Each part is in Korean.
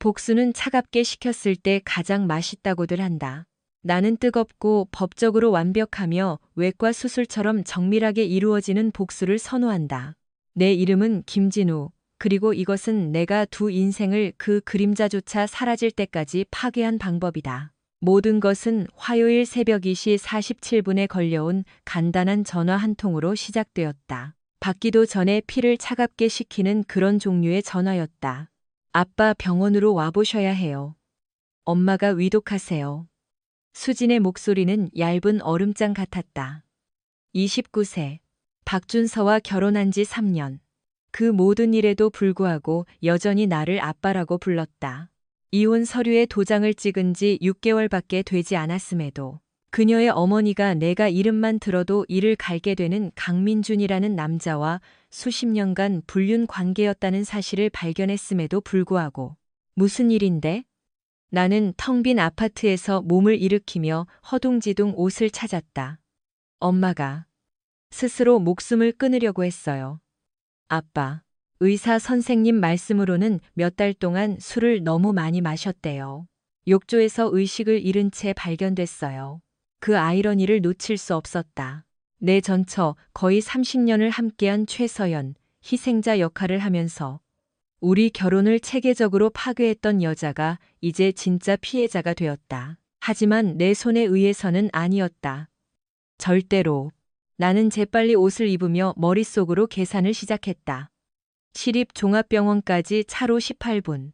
복수는 차갑게 식혔을 때 가장 맛있다고들 한다. 나는 뜨겁고 법적으로 완벽하며 외과 수술처럼 정밀하게 이루어지는 복수를 선호한다. 내 이름은 김진우. 그리고 이것은 내가 두 인생을 그 그림자조차 사라질 때까지 파괴한 방법이다. 모든 것은 화요일 새벽 2시 47분에 걸려온 간단한 전화 한 통으로 시작되었다. 받기도 전에 피를 차갑게 식히는 그런 종류의 전화였다. 아빠 병원으로 와보셔야 해요. 엄마가 위독하세요. 수진의 목소리는 얇은 얼음장 같았다. 29세. 박준서와 결혼한 지 3년. 그 모든 일에도 불구하고 여전히 나를 아빠라고 불렀다. 이혼 서류에 도장을 찍은 지 6개월밖에 되지 않았음에도 그녀의 어머니가 내가 이름만 들어도 이를 갈게 되는 강민준이라는 남자와 수십 년간 불륜 관계였다는 사실을 발견했음에도 불구하고 무슨 일인데? 나는 텅 빈 아파트에서 몸을 일으키며 허둥지둥 옷을 찾았다. 엄마가 스스로 목숨을 끊으려고 했어요. 아빠, 의사 선생님 말씀으로는 몇 달 동안 술을 너무 많이 마셨대요. 욕조에서 의식을 잃은 채 발견됐어요. 그 아이러니를 놓칠 수 없었다. 내 전처 거의 30년을 함께한 최서연, 희생자 역할을 하면서 우리 결혼을 체계적으로 파괴했던 여자가 이제 진짜 피해자가 되었다. 하지만 내 손에 의해서는 아니었다. 절대로. 나는 재빨리 옷을 입으며 머릿속으로 계산을 시작했다. 시립종합병원까지 차로 18분.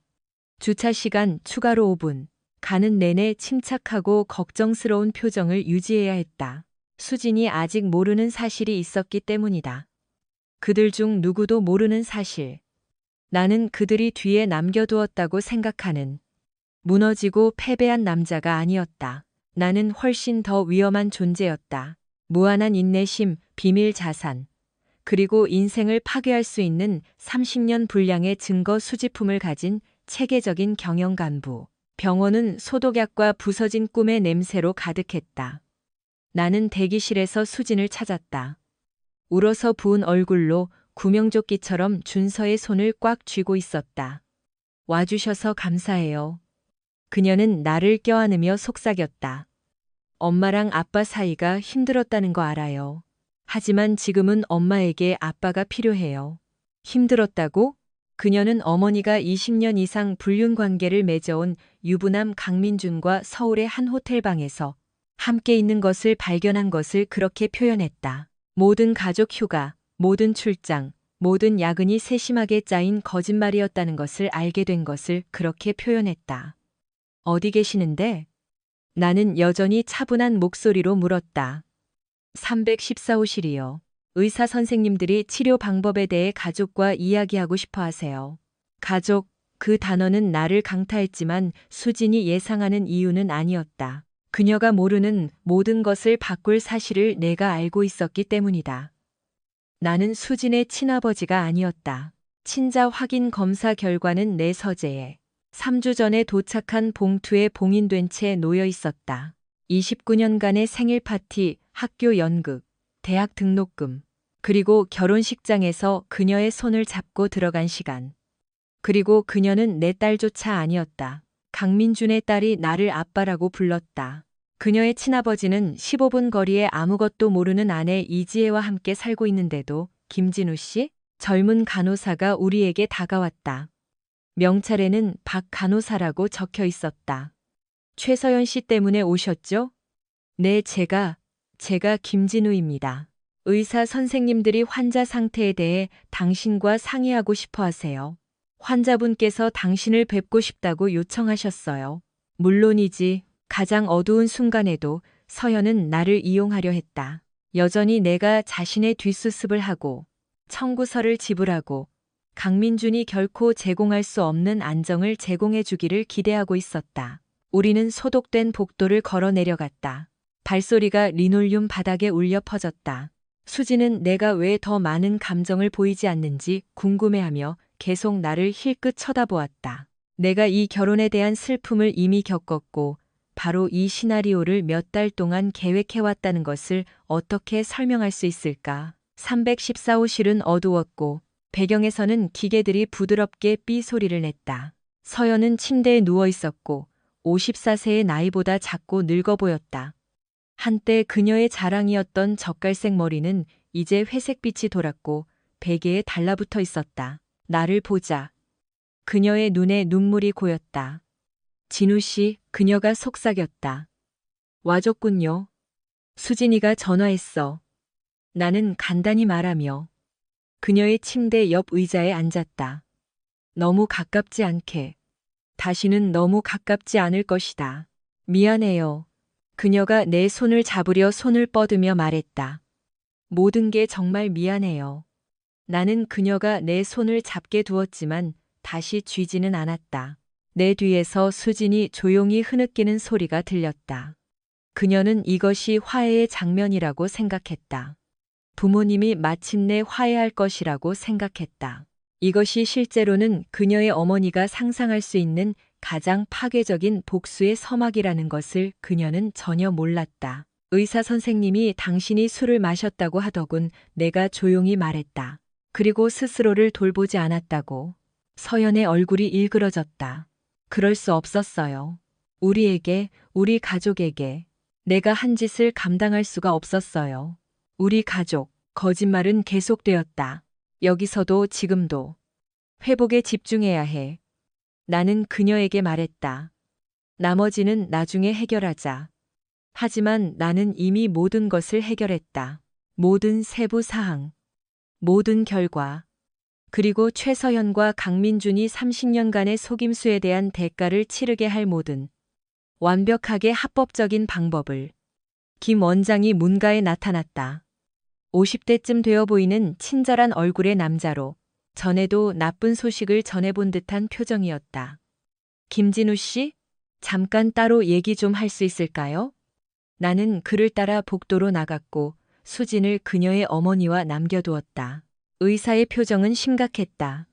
주차 시간 추가로 5분. 가는 내내 침착하고 걱정스러운 표정을 유지해야 했다. 수진이 아직 모르는 사실이 있었기 때문이다. 그들 중 누구도 모르는 사실. 나는 그들이 뒤에 남겨두었다고 생각하는 무너지고 패배한 남자가 아니었다. 나는 훨씬 더 위험한 존재였다. 무한한 인내심, 비밀 자산, 그리고 인생을 파괴할 수 있는 30년 분량의 증거 수집품을 가진 체계적인 경영간부. 병원은 소독약과 부서진 꿈의 냄새로 가득했다. 나는 대기실에서 수진을 찾았다. 울어서 부은 얼굴로 구명조끼처럼 준서의 손을 꽉 쥐고 있었다. 와주셔서 감사해요. 그녀는 나를 껴안으며 속삭였다. 엄마랑 아빠 사이가 힘들었다는 거 알아요. 하지만 지금은 엄마에게 아빠가 필요해요. 힘들었다고? 그녀는 어머니가 20년 이상 불륜 관계를 맺어온 유부남 강민준과 서울의 한 호텔방에서 함께 있는 것을 발견한 것을 그렇게 표현했다. 모든 가족 휴가, 모든 출장, 모든 야근이 세심하게 짜인 거짓말이었다는 것을 알게 된 것을 그렇게 표현했다. 어디 계시는데? 나는 여전히 차분한 목소리로 물었다. 314호실이요. 의사 선생님들이 치료 방법에 대해 가족과 이야기하고 싶어 하세요. 가족, 그 단어는 나를 강타했지만 수진이 예상하는 이유는 아니었다. 그녀가 모르는 모든 것을 바꿀 사실을 내가 알고 있었기 때문이다. 나는 수진의 친아버지가 아니었다. 친자 확인 검사 결과는 내 서재에 3주 전에 도착한 봉투에 봉인된 채 놓여 있었다. 29년간의 생일 파티, 학교 연극, 대학 등록금, 그리고 결혼식장에서 그녀의 손을 잡고 들어간 시간. 그리고 그녀는 내 딸조차 아니었다. 강민준의 딸이 나를 아빠라고 불렀다. 그녀의 친아버지는 15분 거리에 아무것도 모르는 아내 이지혜와 함께 살고 있는데도 김진우 씨? 젊은 간호사가 우리에게 다가왔다. 명찰에는 박 간호사라고 적혀 있었다. 최서연 씨 때문에 오셨죠? 네, 제가 김진우입니다. 의사 선생님들이 환자 상태에 대해 당신과 상의하고 싶어 하세요. 환자분께서 당신을 뵙고 싶다고 요청하셨어요. 물론이지. 가장 어두운 순간에도 서연은 나를 이용하려 했다. 여전히 내가 자신의 뒷수습을 하고 청구서를 지불하고 강민준이 결코 제공할 수 없는 안정을 제공해 주기를 기대하고 있었다. 우리는 소독된 복도를 걸어 내려갔다. 발소리가 리놀륨 바닥에 울려 퍼졌다. 수지는 내가 왜 더 많은 감정을 보이지 않는지 궁금해하며 계속 나를 힐끗 쳐다보았다. 내가 이 결혼에 대한 슬픔을 이미 겪었고 바로 이 시나리오를 몇 달 동안 계획해왔다는 것을 어떻게 설명할 수 있을까? 314호실은 어두웠고 배경에서는 기계들이 부드럽게 삐 소리를 냈다. 서연은 침대에 누워 있었고 54세의 나이보다 작고 늙어 보였다. 한때 그녀의 자랑이었던 젓갈색 머리는 이제 회색빛이 돌았고 베개에 달라붙어 있었다. 나를 보자. 그녀의 눈에 눈물이 고였다. 진우 씨, 그녀가 속삭였다. 와줬군요. 수진이가 전화했어. 나는 간단히 말하며 그녀의 침대 옆 의자에 앉았다. 너무 가깝지 않게. 다시는 너무 가깝지 않을 것이다. 미안해요. 그녀가 내 손을 잡으려 손을 뻗으며 말했다. 모든 게 정말 미안해요. 나는 그녀가 내 손을 잡게 두었지만 다시 쥐지는 않았다. 내 뒤에서 수진이 조용히 흐느끼는 소리가 들렸다. 그녀는 이것이 화해의 장면이라고 생각했다. 부모님이 마침내 화해할 것이라고 생각했다. 이것이 실제로는 그녀의 어머니가 상상할 수 있는 가장 파괴적인 복수의 서막이라는 것을 그녀는 전혀 몰랐다. 의사 선생님이 당신이 술을 마셨다고 하더군. 내가 조용히 말했다. 그리고 스스로를 돌보지 않았다고. 서연의 얼굴이 일그러졌다. 그럴 수 없었어요. 우리에게, 우리 가족에게. 내가 한 짓을 감당할 수가 없었어요. 우리 가족, 거짓말은 계속되었다. 여기서도 지금도. 회복에 집중해야 해. 나는 그녀에게 말했다. 나머지는 나중에 해결하자. 하지만 나는 이미 모든 것을 해결했다. 모든 세부 사항, 모든 결과. 그리고 최서연과 강민준이 30년간의 속임수에 대한 대가를 치르게 할 모든 완벽하게 합법적인 방법을. 김 원장이 문가에 나타났다. 50대쯤 되어 보이는 친절한 얼굴의 남자로 전에도 나쁜 소식을 전해본 듯한 표정이었다. 김진우 씨, 잠깐 따로 얘기 좀 할 수 있을까요? 나는 그를 따라 복도로 나갔고 수진을 그녀의 어머니와 남겨두었다. 의사의 표정은 심각했다.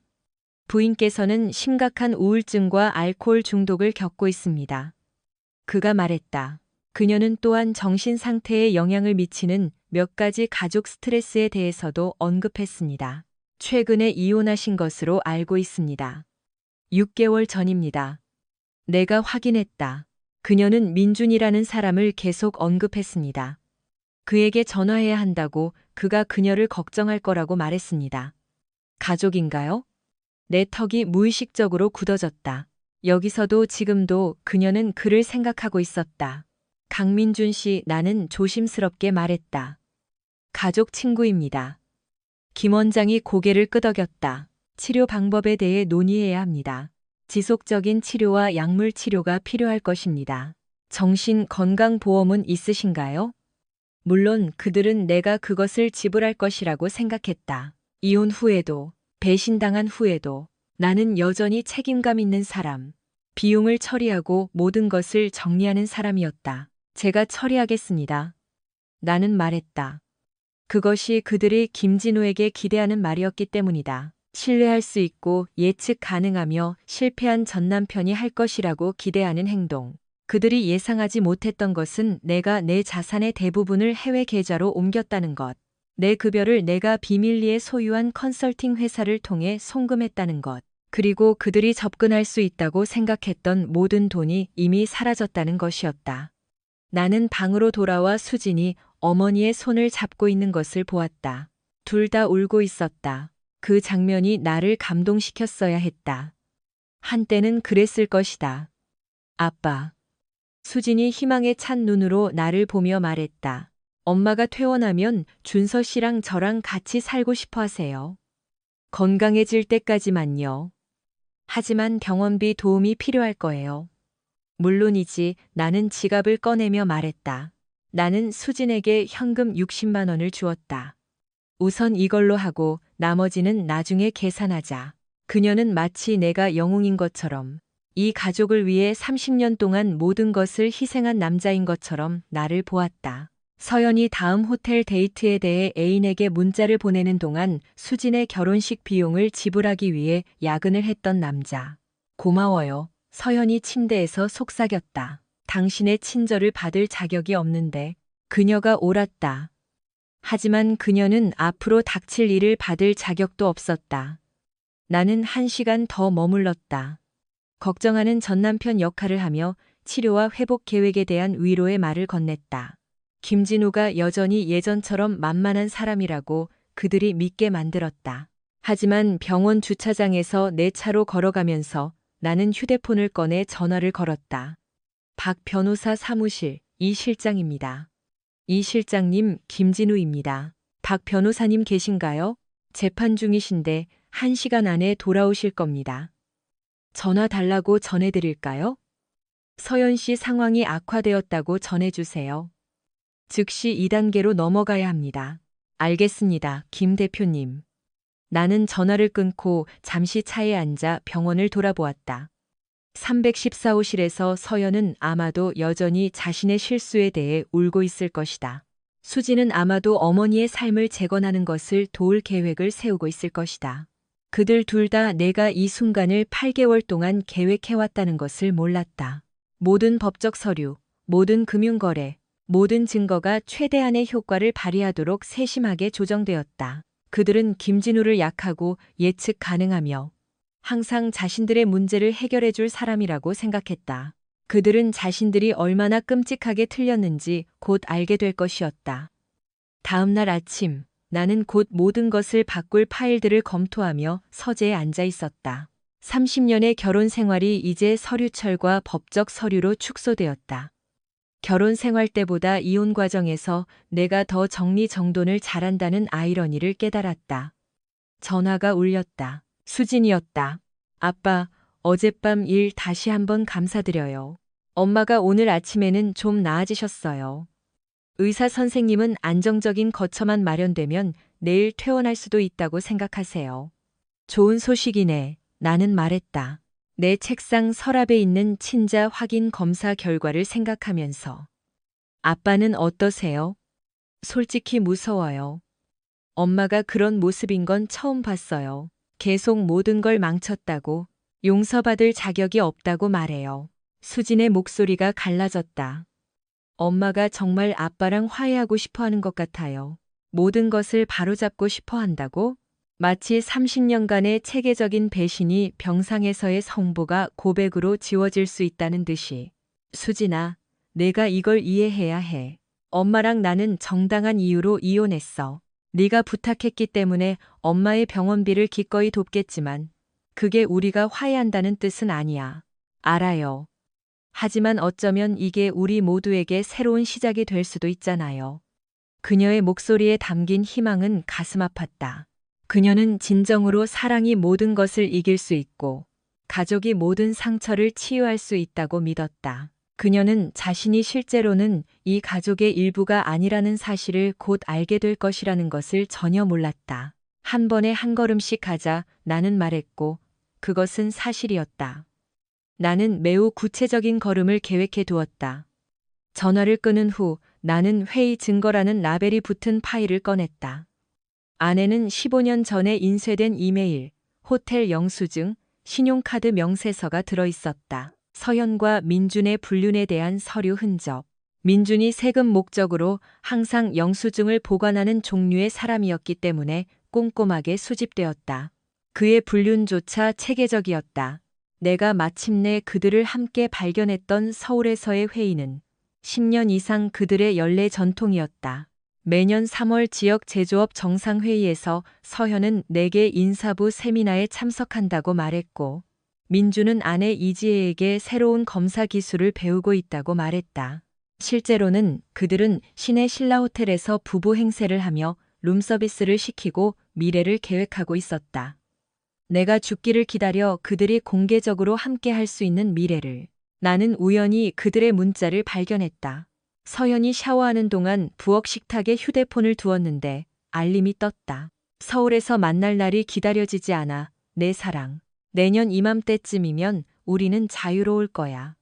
부인께서는 심각한 우울증과 알코올 중독을 겪고 있습니다. 그가 말했다. 그녀는 또한 정신 상태에 영향을 미치는 몇 가지 가족 스트레스에 대해서도 언급했습니다. 최근에 이혼하신 것으로 알고 있습니다. 6개월 전입니다. 내가 확인했다. 그녀는 민준이라는 사람을 계속 언급했습니다. 그에게 전화해야 한다고 그가 그녀를 걱정할 거라고 말했습니다. 가족인가요? 내 턱이 무의식적으로 굳어졌다. 여기서도 지금도 그녀는 그를 생각하고 있었다. 강민준 씨, 나는 조심스럽게 말했다. 가족 친구입니다. 김 원장이 고개를 끄덕였다. 치료 방법에 대해 논의해야 합니다. 지속적인 치료와 약물 치료가 필요할 것입니다. 정신건강보험은 있으신가요? 물론 그들은 내가 그것을 지불할 것이라고 생각했다. 이혼 후에도, 배신당한 후에도 나는 여전히 책임감 있는 사람, 비용을 처리하고 모든 것을 정리하는 사람이었다. 제가 처리하겠습니다. 나는 말했다. 그것이 그들이 김진우에게 기대하는 말이었기 때문이다. 신뢰할 수 있고 예측 가능하며 실패한 전 남편이 할 것이라고 기대하는 행동. 그들이 예상하지 못했던 것은 내가 내 자산의 대부분을 해외 계좌로 옮겼다는 것. 내 급여를 내가 비밀리에 소유한 컨설팅 회사를 통해 송금했다는 것. 그리고 그들이 접근할 수 있다고 생각했던 모든 돈이 이미 사라졌다는 것이었다. 나는 방으로 돌아와 수진이 어머니의 손을 잡고 있는 것을 보았다. 둘 다 울고 있었다. 그 장면이 나를 감동시켰어야 했다. 한때는 그랬을 것이다. 아빠. 수진이 희망에 찬 눈으로 나를 보며 말했다. 엄마가 퇴원하면 준서 씨랑 저랑 같이 살고 싶어 하세요. 건강해질 때까지만요. 하지만 병원비 도움이 필요할 거예요. 물론이지. 나는 지갑을 꺼내며 말했다. 나는 수진에게 현금 60만 원을 주었다. 우선 이걸로 하고 나머지는 나중에 계산하자. 그녀는 마치 내가 영웅인 것처럼, 이 가족을 위해 30년 동안 모든 것을 희생한 남자인 것처럼 나를 보았다. 서연이 다음 호텔 데이트에 대해 애인에게 문자를 보내는 동안 수진의 결혼식 비용을 지불하기 위해 야근을 했던 남자. 고마워요. 서연이 침대에서 속삭였다. 당신의 친절을 받을 자격이 없는데. 그녀가 옳았다. 하지만 그녀는 앞으로 닥칠 일을 받을 자격도 없었다. 나는 1시간 더 머물렀다. 걱정하는 전남편 역할을 하며 치료와 회복 계획에 대한 위로의 말을 건넸다. 김진우가 여전히 예전처럼 만만한 사람이라고 그들이 믿게 만들었다. 하지만 병원 주차장에서 내 차로 걸어가면서 나는 휴대폰을 꺼내 전화를 걸었다. 박 변호사 사무실 이 실장입니다. 이 실장님, 김진우입니다. 박 변호사님 계신가요? 재판 중이신데 1시간 안에 돌아오실 겁니다. 전화 달라고 전해드릴까요? 서연 씨 상황이 악화되었다고 전해주세요. 즉시 2단계로 넘어가야 합니다. 알겠습니다, 김 대표님. 나는 전화를 끊고 잠시 차에 앉아 병원을 돌아보았다. 314호실에서 서연은 아마도 여전히 자신의 실수에 대해 울고 있을 것이다. 수지는 아마도 어머니의 삶을 재건하는 것을 도울 계획을 세우고 있을 것이다. 그들 둘 다 내가 이 순간을 8개월 동안 계획해왔다는 것을 몰랐다. 모든 법적 서류, 모든 금융거래, 모든 증거가 최대한의 효과를 발휘하도록 세심하게 조정되었다. 그들은 김진우를 약하고 예측 가능하며 항상 자신들의 문제를 해결해 줄 사람이라고 생각했다. 그들은 자신들이 얼마나 끔찍하게 틀렸는지 곧 알게 될 것이었다. 다음 날 아침, 나는 곧 모든 것을 바꿀 파일들을 검토하며 서재에 앉아 있었다. 30년의 결혼 생활이 이제 서류철과 법적 서류로 축소되었다. 결혼 생활 때보다 이혼 과정에서 내가 더 정리정돈을 잘한다는 아이러니를 깨달았다. 전화가 울렸다. 수진이었다. 아빠, 어젯밤 일 다시 한번 감사드려요. 엄마가 오늘 아침에는 좀 나아지셨어요. 의사 선생님은 안정적인 거처만 마련되면 내일 퇴원할 수도 있다고 생각하세요. 좋은 소식이네. 나는 말했다. 내 책상 서랍에 있는 친자 확인 검사 결과를 생각하면서. 아빠는 어떠세요? 솔직히 무서워요. 엄마가 그런 모습인 건 처음 봤어요. 계속 모든 걸 망쳤다고, 용서받을 자격이 없다고 말해요. 수진의 목소리가 갈라졌다. 엄마가 정말 아빠랑 화해하고 싶어 하는 것 같아요. 모든 것을 바로잡고 싶어 한다고? 마치 30년간의 체계적인 배신이 병상에서의 성보가 고백으로 지워질 수 있다는 듯이. 수진아, 내가 이걸 이해해야 해. 엄마랑 나는 정당한 이유로 이혼했어. 네가 부탁했기 때문에 엄마의 병원비를 기꺼이 돕겠지만 그게 우리가 화해한다는 뜻은 아니야. 알아요. 하지만 어쩌면 이게 우리 모두에게 새로운 시작이 될 수도 있잖아요. 그녀의 목소리에 담긴 희망은 가슴 아팠다. 그녀는 진정으로 사랑이 모든 것을 이길 수 있고 가족이 모든 상처를 치유할 수 있다고 믿었다. 그녀는 자신이 실제로는 이 가족의 일부가 아니라는 사실을 곧 알게 될 것이라는 것을 전혀 몰랐다. 한 번에 한 걸음씩 가자 나는 말했고 그것은 사실이었다. 나는 매우 구체적인 걸음을 계획해 두었다. 전화를 끊은 후 나는 회의 증거라는 라벨이 붙은 파일을 꺼냈다. 안에는 15년 전에 인쇄된 이메일, 호텔 영수증, 신용카드 명세서가 들어있었다. 서연과 민준의 불륜에 대한 서류 흔적. 민준이 세금 목적으로 항상 영수증을 보관하는 종류의 사람이었기 때문에 꼼꼼하게 수집되었다. 그의 불륜조차 체계적이었다. 내가 마침내 그들을 함께 발견했던 서울에서의 회의는 10년 이상 그들의 연례 전통이었다. 매년 3월 지역 제조업 정상회의에서 서현은 내게 인사부 세미나에 참석한다고 말했고 민주는 아내 이지혜에게 새로운 검사 기술을 배우고 있다고 말했다. 실제로는 그들은 시내 신라호텔에서 부부 행세를 하며 룸서비스를 시키고 미래를 계획하고 있었다. 내가 죽기를 기다려 그들이 공개적으로 함께 할 수 있는 미래를. 나는 우연히 그들의 문자를 발견했다. 서연이 샤워하는 동안 부엌 식탁에 휴대폰을 두었는데 알림이 떴다. 서울에서 만날 날이 기다려지지 않아. 내 사랑. 내년 이맘때쯤이면 우리는 자유로울 거야.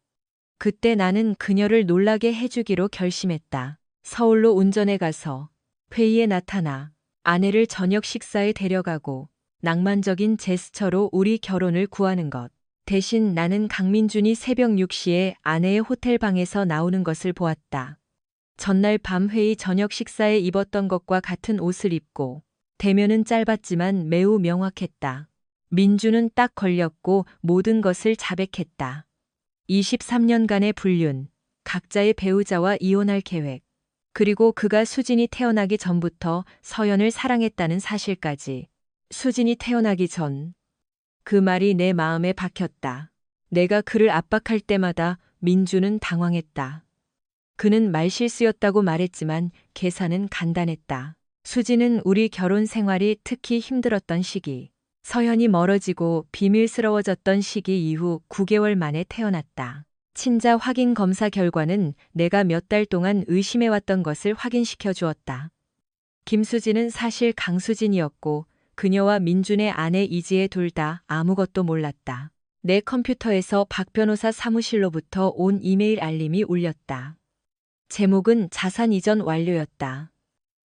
그때 나는 그녀를 놀라게 해주기로 결심했다. 서울로 운전해 가서 회의에 나타나 아내를 저녁 식사에 데려가고 낭만적인 제스처로 우리 결혼을 구하는 것. 대신 나는 강민준이 새벽 6시에 아내의 호텔방에서 나오는 것을 보았다. 전날 밤 회의 저녁 식사에 입었던 것과 같은 옷을 입고 대면은 짧았지만 매우 명확했다. 민주는 딱 걸렸고 모든 것을 자백했다. 23년간의 불륜, 각자의 배우자와 이혼할 계획, 그리고 그가 수진이 태어나기 전부터 서연을 사랑했다는 사실까지. 수진이 태어나기 전. 그 말이 내 마음에 박혔다. 내가 그를 압박할 때마다 민주는 당황했다. 그는 말실수였다고 말했지만 계산은 간단했다. 수지는 우리 결혼 생활이 특히 힘들었던 시기, 서연이 멀어지고 비밀스러워졌던 시기 이후 9개월 만에 태어났다. 친자 확인 검사 결과는 내가 몇 달 동안 의심해왔던 것을 확인시켜 주었다. 김수진은 사실 강수진이었고 그녀와 민준의 아내 이지혜 둘 다 아무것도 몰랐다. 내 컴퓨터에서 박 변호사 사무실로부터 온 이메일 알림이 울렸다. 제목은 자산 이전 완료였다.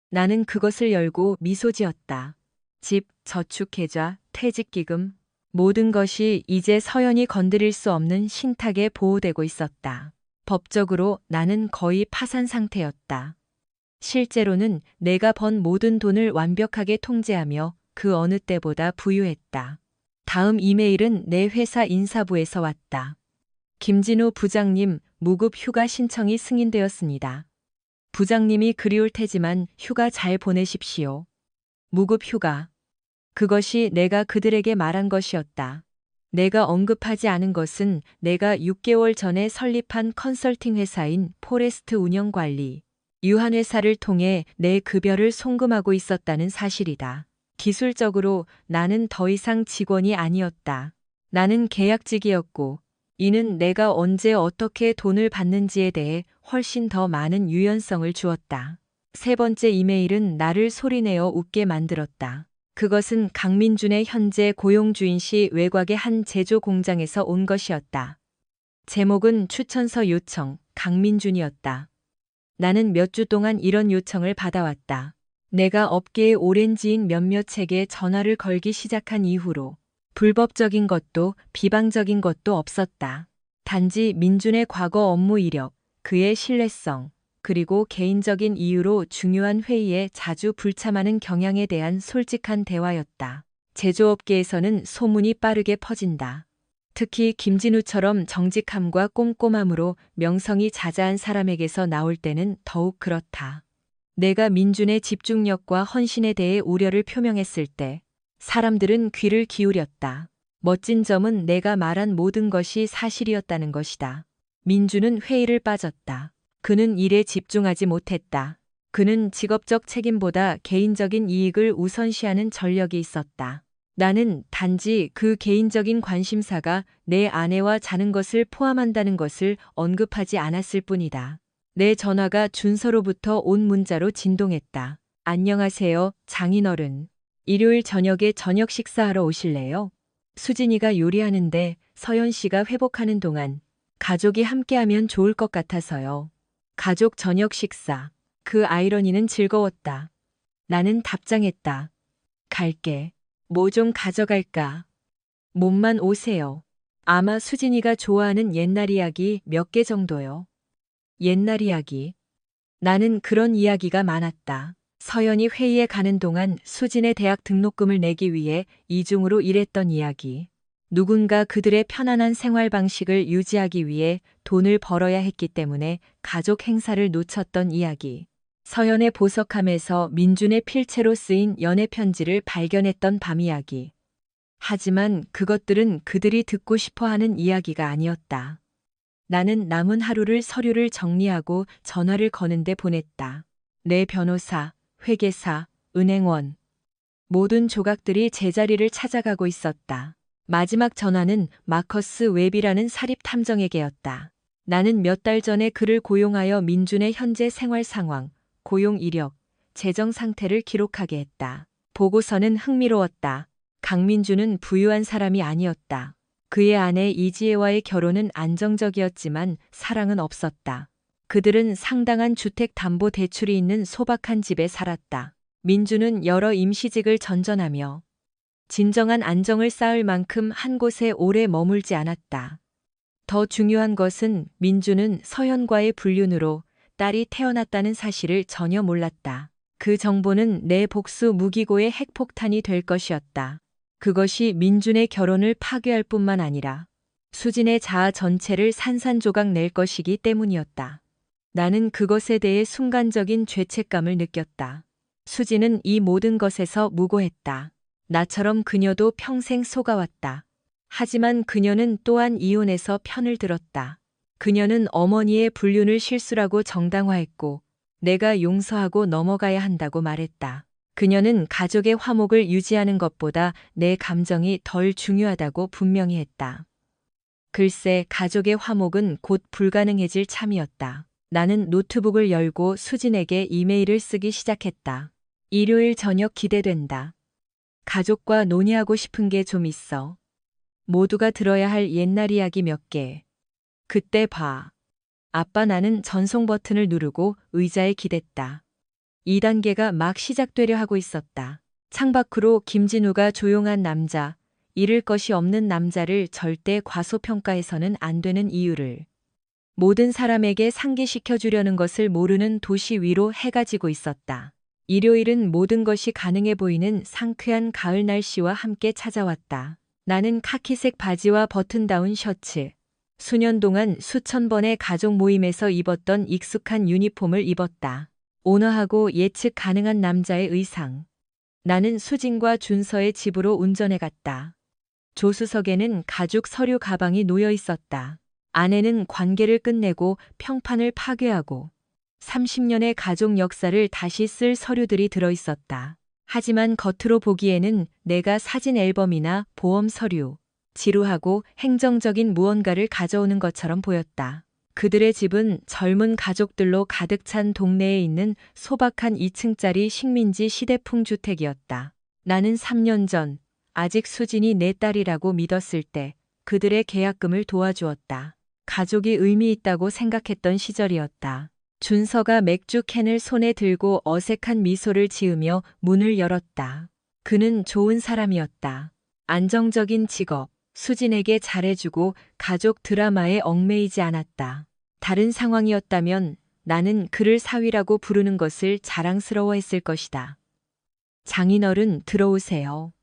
나는 그것을 열고 미소 지었다. 집, 저축계좌, 퇴직기금, 모든 것이 이제 서연이 건드릴 수 없는 신탁에 보호되고 있었다. 법적으로 나는 거의 파산 상태였다. 실제로는 내가 번 모든 돈을 완벽하게 통제하며 그 어느 때보다 부유했다. 다음 이메일은 내 회사 인사부에서 왔다. 김진우 부장님, 무급 휴가 신청이 승인되었습니다. 부장님이 그리울 테지만 휴가 잘 보내십시오. 무급 휴가. 그것이 내가 그들에게 말한 것이었다. 내가 언급하지 않은 것은 내가 6개월 전에 설립한 컨설팅 회사인 포레스트 운영관리, 유한회사를 통해 내 급여를 송금하고 있었다는 사실이다. 기술적으로 나는 더 이상 직원이 아니었다. 나는 계약직이었고, 이는 내가 언제 어떻게 돈을 받는지에 대해 훨씬 더 많은 유연성을 주었다. 세 번째 이메일은 나를 소리내어 웃게 만들었다. 그것은 강민준의 현재 고용주인시 외곽의 한 제조 공장에서 온 것이었다. 제목은 추천서 요청, 강민준이었다. 나는 몇 주 동안 이런 요청을 받아왔다. 내가 업계의 오랜 지인 몇몇에게 전화를 걸기 시작한 이후로 불법적인 것도 비방적인 것도 없었다. 단지 민준의 과거 업무 이력, 그의 신뢰성, 그리고 개인적인 이유로 중요한 회의에 자주 불참하는 경향에 대한 솔직한 대화였다. 제조업계에서는 소문이 빠르게 퍼진다. 특히 김진우처럼 정직함과 꼼꼼함으로 명성이 자자한 사람에게서 나올 때는 더욱 그렇다. 내가 민준의 집중력과 헌신에 대해 우려를 표명했을 때 사람들은 귀를 기울였다. 멋진 점은 내가 말한 모든 것이 사실이었다는 것이다. 민준은 회의를 빠졌다. 그는 일에 집중하지 못했다. 그는 직업적 책임보다 개인적인 이익을 우선시하는 전력이 있었다. 나는 단지 그 개인적인 관심사가 내 아내와 자는 것을 포함한다는 것을 언급하지 않았을 뿐이다. 내 전화가 준서로부터 온 문자로 진동했다. 안녕하세요, 장인어른. 일요일 저녁에 저녁 식사하러 오실래요? 수진이가 요리하는데 서연 씨가 회복하는 동안 가족이 함께하면 좋을 것 같아서요. 가족 저녁 식사. 그 아이러니는 즐거웠다. 나는 답장했다. 갈게. 뭐 좀 가져갈까? 몸만 오세요. 아마 수진이가 좋아하는 옛날 이야기 몇 개 정도요. 옛날 이야기. 나는 그런 이야기가 많았다. 서연이 회의에 가는 동안 수진의 대학 등록금을 내기 위해 이중으로 일했던 이야기. 누군가 그들의 편안한 생활 방식을 유지하기 위해 돈을 벌어야 했기 때문에 가족 행사를 놓쳤던 이야기. 서연의 보석함에서 민준의 필체로 쓰인 연애 편지를 발견했던 밤 이야기. 하지만 그것들은 그들이 듣고 싶어 하는 이야기가 아니었다. 나는 남은 하루를 서류를 정리하고 전화를 거는데 보냈다. 내 변호사, 회계사, 은행원. 모든 조각들이 제자리를 찾아가고 있었다. 마지막 전화는 마커스 웹이라는 사립 탐정에게였다. 나는 몇 달 전에 그를 고용하여 민준의 현재 생활 상황, 고용 이력, 재정 상태를 기록하게 했다. 보고서는 흥미로웠다. 강민준은 부유한 사람이 아니었다. 그의 아내 이지혜와의 결혼은 안정적이었지만 사랑은 없었다. 그들은 상당한 주택담보대출이 있는 소박한 집에 살았다. 민준은 여러 임시직을 전전하며 진정한 안정을 쌓을 만큼 한 곳에 오래 머물지 않았다. 더 중요한 것은 민준은 서연과의 불륜으로 딸이 태어났다는 사실을 전혀 몰랐다. 그 정보는 내 복수 무기고의 핵폭탄이 될 것이었다. 그것이 민준의 결혼을 파괴할 뿐만 아니라 수진의 자아 전체를 산산조각 낼 것이기 때문이었다. 나는 그것에 대해 순간적인 죄책감을 느꼈다. 수진은 이 모든 것에서 무고했다. 나처럼 그녀도 평생 속아왔다. 하지만 그녀는 또한 이혼해서 편을 들었다. 그녀는 어머니의 불륜을 실수라고 정당화했고 내가 용서하고 넘어가야 한다고 말했다. 그녀는 가족의 화목을 유지하는 것보다 내 감정이 덜 중요하다고 분명히 했다. 글쎄, 가족의 화목은 곧 불가능해질 참이었다. 나는 노트북을 열고 수진에게 이메일을 쓰기 시작했다. 일요일 저녁 기대된다. 가족과 논의하고 싶은 게 좀 있어. 모두가 들어야 할 옛날 이야기 몇 개. 그때 봐. 아빠. 나는 전송 버튼을 누르고 의자에 기댔다. 2단계가 막 시작되려 하고 있었다. 창밖으로 김진우가 조용한 남자, 잃을 것이 없는 남자를 절대 과소평가해서는 안 되는 이유를 모든 사람에게 상기시켜 주려는 것을 모르는 도시 위로 해가 지고 있었다. 일요일은 모든 것이 가능해 보이는 상쾌한 가을 날씨와 함께 찾아왔다. 나는 카키색 바지와 버튼다운 셔츠, 수년 동안 수천 번의 가족 모임에서 입었던 익숙한 유니폼을 입었다. 온화하고 예측 가능한 남자의 의상. 나는 수진과 준서의 집으로 운전해 갔다. 조수석에는 가죽 서류 가방이 놓여 있었다. 아내는 관계를 끝내고 평판을 파괴하고 30년의 가족 역사를 다시 쓸 서류들이 들어 있었다. 하지만 겉으로 보기에는 내가 사진 앨범이나 보험 서류, 지루하고 행정적인 무언가를 가져오는 것처럼 보였다. 그들의 집은 젊은 가족들로 가득 찬 동네에 있는 소박한 2층짜리 식민지 시대풍 주택이었다. 나는 3년 전 아직 수진이 내 딸이라고 믿었을 때 그들의 계약금을 도와주었다. 가족이 의미 있다고 생각했던 시절이었다. 준서가 맥주 캔을 손에 들고 어색한 미소를 지으며 문을 열었다. 그는 좋은 사람이었다. 안정적인 직업, 수진에게 잘해주고 가족 드라마에 얽매이지 않았다. 다른 상황이었다면 나는 그를 사위라고 부르는 것을 자랑스러워했을 것이다. 장인어른 들어오세요.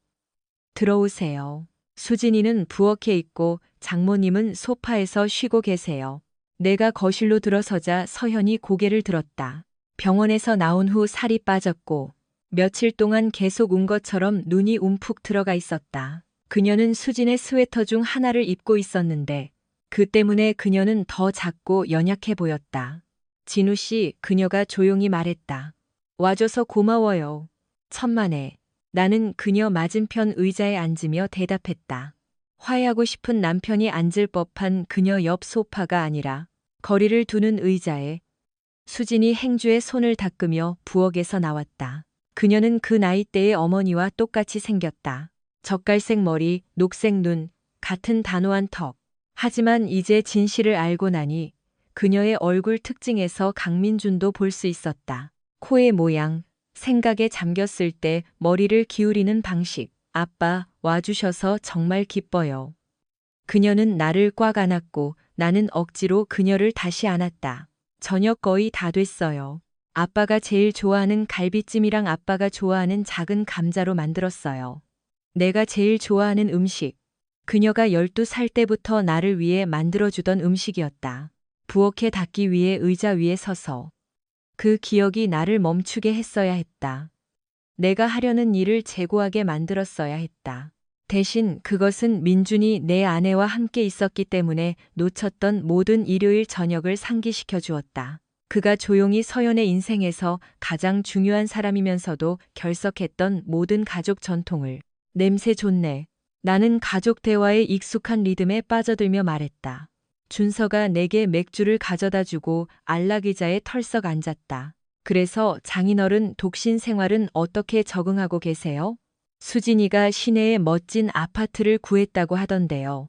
들어오세요. 수진이는 부엌에 있고 장모님은 소파에서 쉬고 계세요. 내가 거실로 들어서자 서현이 고개를 들었다. 병원에서 나온 후 살이 빠졌고 며칠 동안 계속 운 것처럼 눈이 움푹 들어가 있었다. 그녀는 수진의 스웨터 중 하나를 입고 있었는데 그 때문에 그녀는 더 작고 연약해 보였다. 진우 씨, 그녀가 조용히 말했다. 와줘서 고마워요. 천만에. 나는 그녀 맞은편 의자에 앉으며 대답했다. 화해하고 싶은 남편이 앉을 법한 그녀 옆 소파가 아니라 거리를 두는 의자에. 수진이 행주에 손을 닦으며 부엌에서 나왔다. 그녀는 그 나이대의 어머니와 똑같이 생겼다. 젓갈색 머리, 녹색 눈, 같은 단호한 턱. 하지만 이제 진실을 알고 나니 그녀의 얼굴 특징에서 강민준도 볼 수 있었다. 코의 모양, 생각에 잠겼을 때 머리를 기울이는 방식. 아빠, 와주셔서 정말 기뻐요. 그녀는 나를 꽉 안았고 나는 억지로 그녀를 다시 안았다. 저녁 거의 다 됐어요. 아빠가 제일 좋아하는 갈비찜이랑 아빠가 좋아하는 작은 감자로 만들었어요. 내가 제일 좋아하는 음식. 그녀가 12살 때부터 나를 위해 만들어주던 음식이었다. 부엌에 닿기 위해 의자 위에 서서. 그 기억이 나를 멈추게 했어야 했다. 내가 하려는 일을 재고하게 만들었어야 했다. 대신 그것은 민준이 내 아내와 함께 있었기 때문에 놓쳤던 모든 일요일 저녁을 상기시켜 주었다. 그가 조용히 서연의 인생에서 가장 중요한 사람이면서도 결석했던 모든 가족 전통을. 냄새 좋네. 나는 가족 대화의 익숙한 리듬에 빠져들며 말했다. 준서가 내게 맥주를 가져다 주고 안락의자에 털썩 앉았다. 그래서 장인어른 독신 생활은 어떻게 적응하고 계세요? 수진이가 시내에 멋진 아파트를 구했다고 하던데요.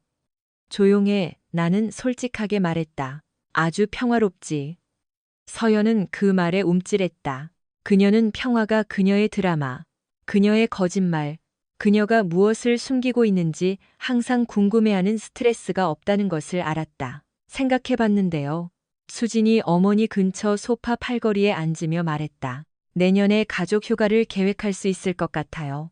조용해. 나는 솔직하게 말했다. 아주 평화롭지. 서연은 그 말에 움찔했다. 그녀는 평화가 그녀의 드라마, 그녀의 거짓말, 그녀가 무엇을 숨기고 있는지 항상 궁금해하는 스트레스가 없다는 것을 알았다. 생각해봤는데요. 수진이 어머니 근처 소파 팔걸이에 앉으며 말했다. 내년에 가족 휴가를 계획할 수 있을 것 같아요.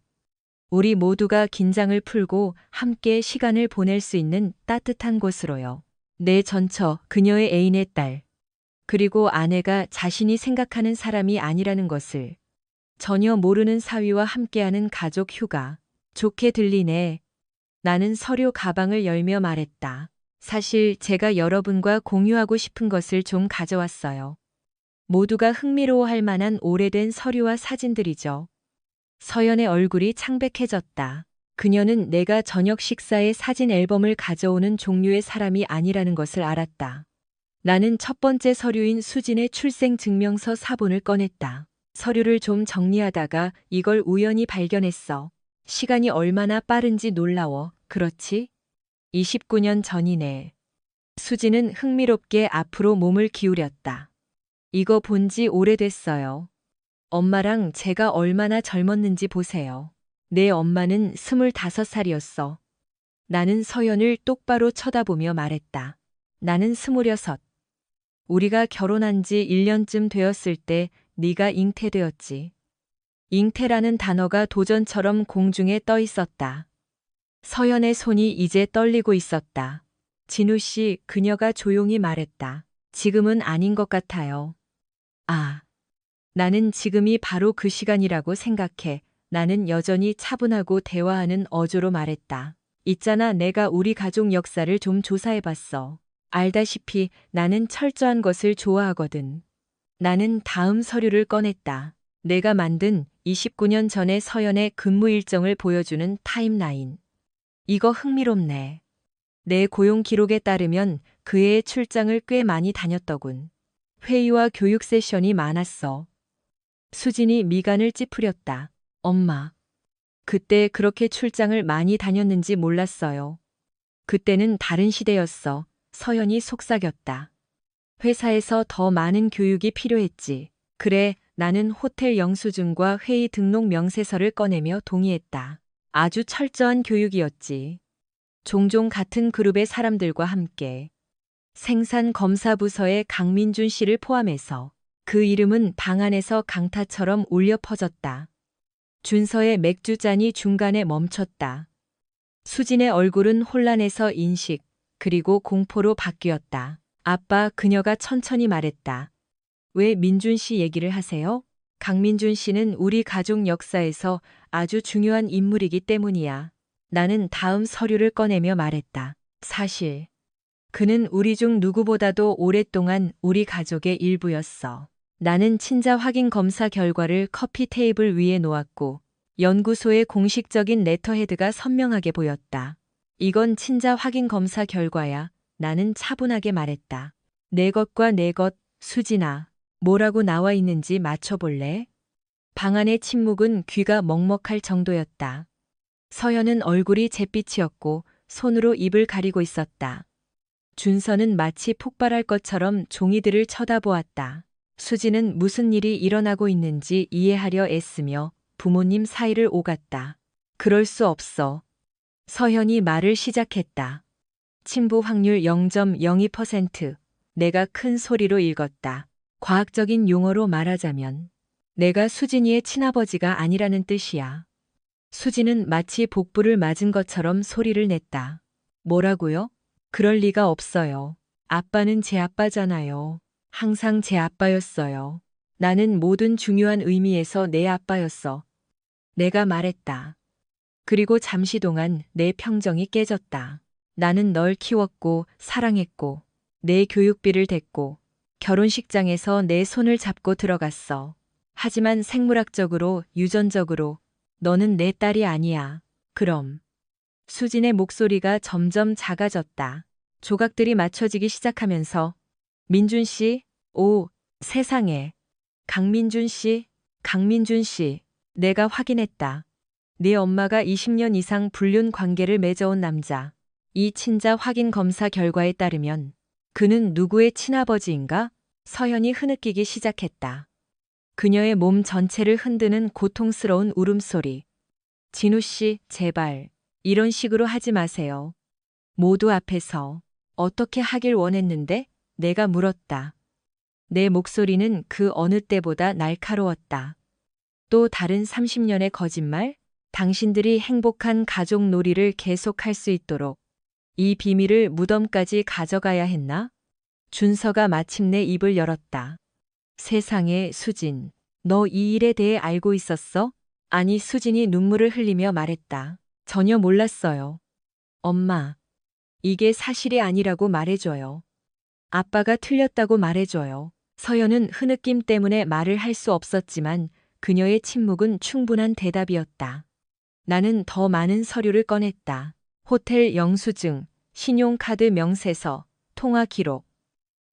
우리 모두가 긴장을 풀고 함께 시간을 보낼 수 있는 따뜻한 곳으로요. 내 전처, 그녀의 애인의 딸, 그리고 아내가 자신이 생각하는 사람이 아니라는 것을 전혀 모르는 사위와 함께하는 가족 휴가. 좋게 들리네. 나는 서류 가방을 열며 말했다. 사실 제가 여러분과 공유하고 싶은 것을 좀 가져왔어요. 모두가 흥미로워할 만한 오래된 서류와 사진들이죠. 서연의 얼굴이 창백해졌다. 그녀는 내가 저녁 식사에 사진 앨범을 가져오는 종류의 사람이 아니라는 것을 알았다. 나는 첫 번째 서류인 수진의 출생증명서 사본을 꺼냈다. 서류를 좀 정리하다가 이걸 우연히 발견했어. 시간이 얼마나 빠른지 놀라워. 그렇지? 29년 전이네. 수진은 흥미롭게 앞으로 몸을 기울였다. 이거 본지 오래됐어요. 엄마랑 제가 얼마나 젊었는지 보세요. 내 엄마는 25살이었어. 나는 서연을 똑바로 쳐다보며 말했다. 나는 26. 우리가 결혼한 지 1년쯤 되었을 때 네가 잉태되었지. 잉태라는 단어가 도전처럼 공중에 떠 있었다. 서연의 손이 이제 떨리고 있었다. 진우 씨, 그녀가 조용히 말했다. 지금은 아닌 것 같아요. 아, 나는 지금이 바로 그 시간이라고 생각해. 나는 여전히 차분하고 대화하는 어조로 말했다. 있잖아, 내가 우리 가족 역사를 좀 조사해봤어. 알다시피 나는 철저한 것을 좋아하거든. 나는 다음 서류를 꺼냈다. 내가 만든 29년 전의 서연의 근무 일정을 보여주는 타임라인. 이거 흥미롭네. 내 고용 기록에 따르면 그 해의 출장을 꽤 많이 다녔더군. 회의와 교육 세션이 많았어. 수진이 미간을 찌푸렸다. 엄마, 그때 그렇게 출장을 많이 다녔는지 몰랐어요. 그때는 다른 시대였어. 서연이 속삭였다. 회사에서 더 많은 교육이 필요했지. 그래, 나는 호텔 영수증과 회의 등록 명세서를 꺼내며 동의했다. 아주 철저한 교육이었지. 종종 같은 그룹의 사람들과 함께. 생산검사부서의 강민준 씨를 포함해서 그 이름은 방 안에서 강타처럼 울려 퍼졌다. 준서의 맥주잔이 중간에 멈췄다. 수진의 얼굴은 혼란에서 인식, 그리고 공포로 바뀌었다. 아빠, 그녀가 천천히 말했다. 왜 민준 씨 얘기를 하세요? 강민준 씨는 우리 가족 역사에서 아주 중요한 인물이기 때문이야. 나는 다음 서류를 꺼내며 말했다. 사실, 그는 우리 중 누구보다도 오랫동안 우리 가족의 일부였어. 나는 친자 확인 검사 결과를 커피 테이블 위에 놓았고, 연구소의 공식적인 레터헤드가 선명하게 보였다. 이건 친자 확인 검사 결과야. 나는 차분하게 말했다. 내 것과 내 것, 수진아. 뭐라고 나와 있는지 맞춰볼래? 방 안의 침묵은 귀가 먹먹할 정도였다. 서연은 얼굴이 잿빛이었고 손으로 입을 가리고 있었다. 준서는 마치 폭발할 것처럼 종이들을 쳐다보았다. 수진은 무슨 일이 일어나고 있는지 이해하려 애쓰며 부모님 사이를 오갔다. 그럴 수 없어. 서현이 말을 시작했다. 친부 확률 0.02%. 내가 큰 소리로 읽었다. 과학적인 용어로 말하자면 내가 수진이의 친아버지가 아니라는 뜻이야. 수진은 마치 복부를 맞은 것처럼 소리를 냈다. 뭐라고요? 그럴 리가 없어요. 아빠는 제 아빠잖아요. 항상 제 아빠였어요. 나는 모든 중요한 의미에서 내 아빠였어. 내가 말했다. 그리고 잠시 동안 내 평정이 깨졌다. 나는 널 키웠고 사랑했고 내 교육비를 댔고 결혼식장에서 내 손을 잡고 들어갔어. 하지만 생물학적으로, 유전적으로 너는 내 딸이 아니야. 그럼. 수진의 목소리가 점점 작아졌다. 조각들이 맞춰지기 시작하면서 민준 씨, 오, 세상에. 강민준 씨, 강민준 씨. 내가 확인했다. 네 엄마가 20년 이상 불륜 관계를 맺어온 남자. 이 친자 확인 검사 결과에 따르면 그는 누구의 친아버지인가? 서연이 흐느끼기 시작했다. 그녀의 몸 전체를 흔드는 고통스러운 울음소리. 진우 씨, 제발 이런 식으로 하지 마세요. 모두 앞에서. 어떻게 하길 원했는데? 내가 물었다. 내 목소리는 그 어느 때보다 날카로웠다. 또 다른 30년의 거짓말? 당신들이 행복한 가족 놀이를 계속할 수 있도록 이 비밀을 무덤까지 가져가야 했나? 준서가 마침내 입을 열었다. 세상에, 수진. 너 이 일에 대해 알고 있었어? 아니, 수진이 눈물을 흘리며 말했다. 전혀 몰랐어요. 엄마, 이게 사실이 아니라고 말해줘요. 아빠가 틀렸다고 말해줘요. 서연은 흐느낌 때문에 말을 할 수 없었지만 그녀의 침묵은 충분한 대답이었다. 나는 더 많은 서류를 꺼냈다. 호텔 영수증, 신용카드 명세서, 통화 기록.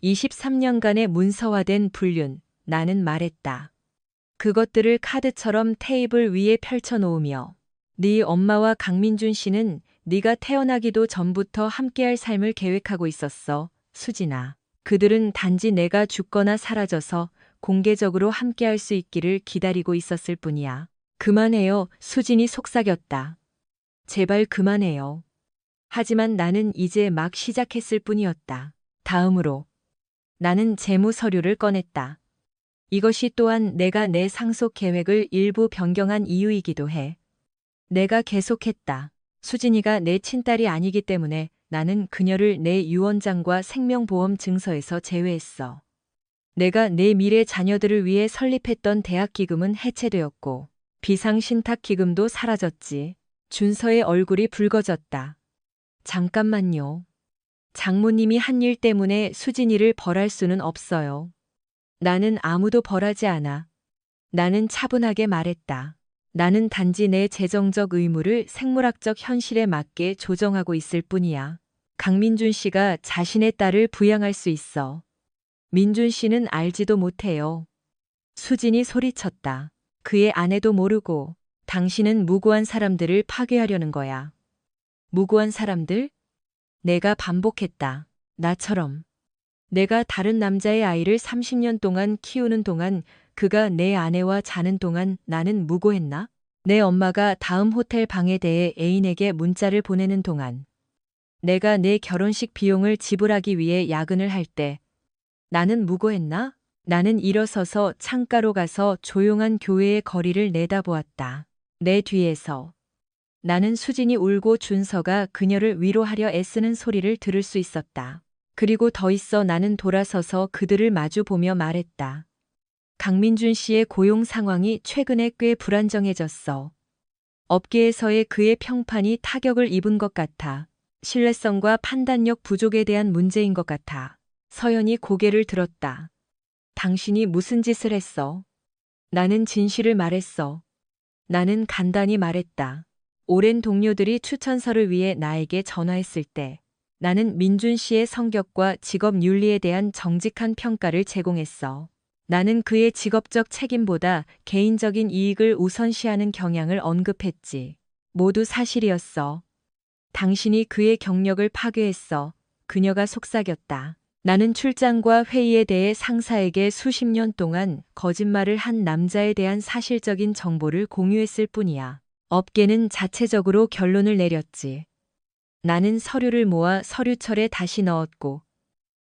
23년간의 문서화된 불륜, 나는 말했다. 그것들을 카드처럼 테이블 위에 펼쳐놓으며 네 엄마와 강민준 씨는 네가 태어나기도 전부터 함께할 삶을 계획하고 있었어, 수진아. 그들은 단지 내가 죽거나 사라져서 공개적으로 함께할 수 있기를 기다리고 있었을 뿐이야. 그만해요, 수진이 속삭였다. 제발 그만해요. 하지만 나는 이제 막 시작했을 뿐이었다. 다음으로 나는 재무 서류를 꺼냈다. 이것이 또한 내가 내 상속 계획을 일부 변경한 이유이기도 해. 내가 계속했다. 수진이가 내 친딸이 아니기 때문에 나는 그녀를 내 유언장과 생명보험 증서에서 제외했어. 내가 내 미래 자녀들을 위해 설립했던 대학기금은 해체되었고 비상신탁기금도 사라졌지. 준서의 얼굴이 붉어졌다. 잠깐만요. 장모님이 한 일 때문에 수진이를 벌할 수는 없어요. 나는 아무도 벌하지 않아. 나는 차분하게 말했다. 나는 단지 내 재정적 의무를 생물학적 현실에 맞게 조정하고 있을 뿐이야. 강민준 씨가 자신의 딸을 부양할 수 있어. 민준 씨는 알지도 못해요. 수진이 소리쳤다. 그의 아내도 모르고 당신은 무고한 사람들을 파괴하려는 거야. 무고한 사람들? 내가 반복했다. 나처럼. 내가 다른 남자의 아이를 30년 동안 키우는 동안, 그가 내 아내와 자는 동안 나는 무고했나? 내 엄마가 다음 호텔 방에 대해 애인에게 문자를 보내는 동안, 내가 내 결혼식 비용을 지불하기 위해 야근을 할 때 나는 무고했나? 나는 일어서서 창가로 가서 조용한 교회의 거리를 내다보았다. 내 뒤에서 나는 수진이 울고 준서가 그녀를 위로하려 애쓰는 소리를 들을 수 있었다. 그리고 더 있어 나는 돌아서서 그들을 마주보며 말했다. 강민준 씨의 고용 상황이 최근에 꽤 불안정해졌어. 업계에서의 그의 평판이 타격을 입은 것 같아. 신뢰성과 판단력 부족에 대한 문제인 것 같아. 서연이 고개를 들었다. 당신이 무슨 짓을 했어? 나는 진실을 말했어. 나는 간단히 말했다. 오랜 동료들이 추천서를 위해 나에게 전화했을 때 나는 민준 씨의 성격과 직업 윤리에 대한 정직한 평가를 제공했어. 나는 그의 직업적 책임보다 개인적인 이익을 우선시하는 경향을 언급했지. 모두 사실이었어. 당신이 그의 경력을 파괴했어. 그녀가 속삭였다. 나는 출장과 회의에 대해 상사에게 수십 년 동안 거짓말을 한 남자에 대한 사실적인 정보를 공유했을 뿐이야. 업계는 자체적으로 결론을 내렸지. 나는 서류를 모아 서류철에 다시 넣었고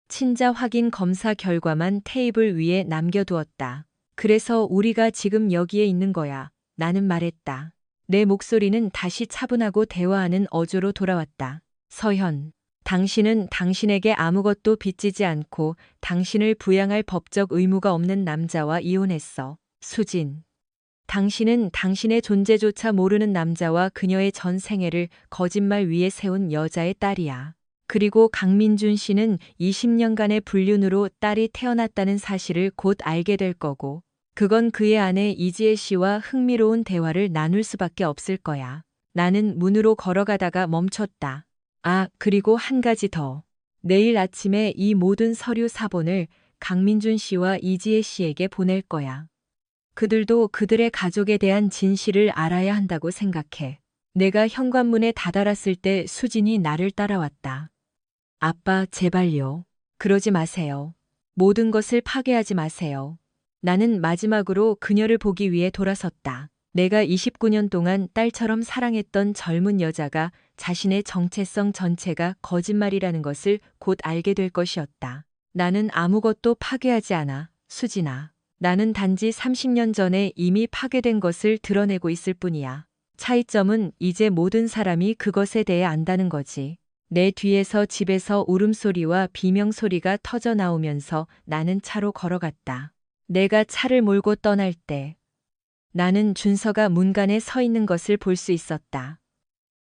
친자 확인 검사 결과만 테이블 위에 남겨두었다. 그래서 우리가 지금 여기에 있는 거야. 나는 말했다. 내 목소리는 다시 차분하고 대화하는 어조로 돌아왔다. 서현, 당신은 당신에게 아무것도 빚지지 않고 당신을 부양할 법적 의무가 없는 남자와 이혼했어. 수진, 당신은 당신의 존재조차 모르는 남자와 그녀의 전 생애를 거짓말 위에 세운 여자의 딸이야. 그리고 강민준 씨는 20년간의 불륜으로 딸이 태어났다는 사실을 곧 알게 될 거고, 그건 그의 아내 이지혜 씨와 흥미로운 대화를 나눌 수밖에 없을 거야. 나는 문으로 걸어가다가 멈췄다. 아, 그리고 한 가지 더. 내일 아침에 이 모든 서류 사본을 강민준 씨와 이지혜 씨에게 보낼 거야. 그들도 그들의 가족에 대한 진실을 알아야 한다고 생각해. 내가 현관문에 다다랐을 때 수진이 나를 따라왔다. 아빠, 제발요. 그러지 마세요. 모든 것을 파괴하지 마세요. 나는 마지막으로 그녀를 보기 위해 돌아섰다. 내가 29년 동안 딸처럼 사랑했던 젊은 여자가 자신의 정체성 전체가 거짓말이라는 것을 곧 알게 될 것이었다. 나는 아무것도 파괴하지 않아, 수진아. 나는 단지 30년 전에 이미 파괴된 것을 드러내고 있을 뿐이야. 차이점은 이제 모든 사람이 그것에 대해 안다는 거지. 내 뒤에서 집에서 울음소리와 비명소리가 터져 나오면서 나는 차로 걸어갔다. 내가 차를 몰고 떠날 때 나는 준서가 문간에 서 있는 것을 볼 수 있었다.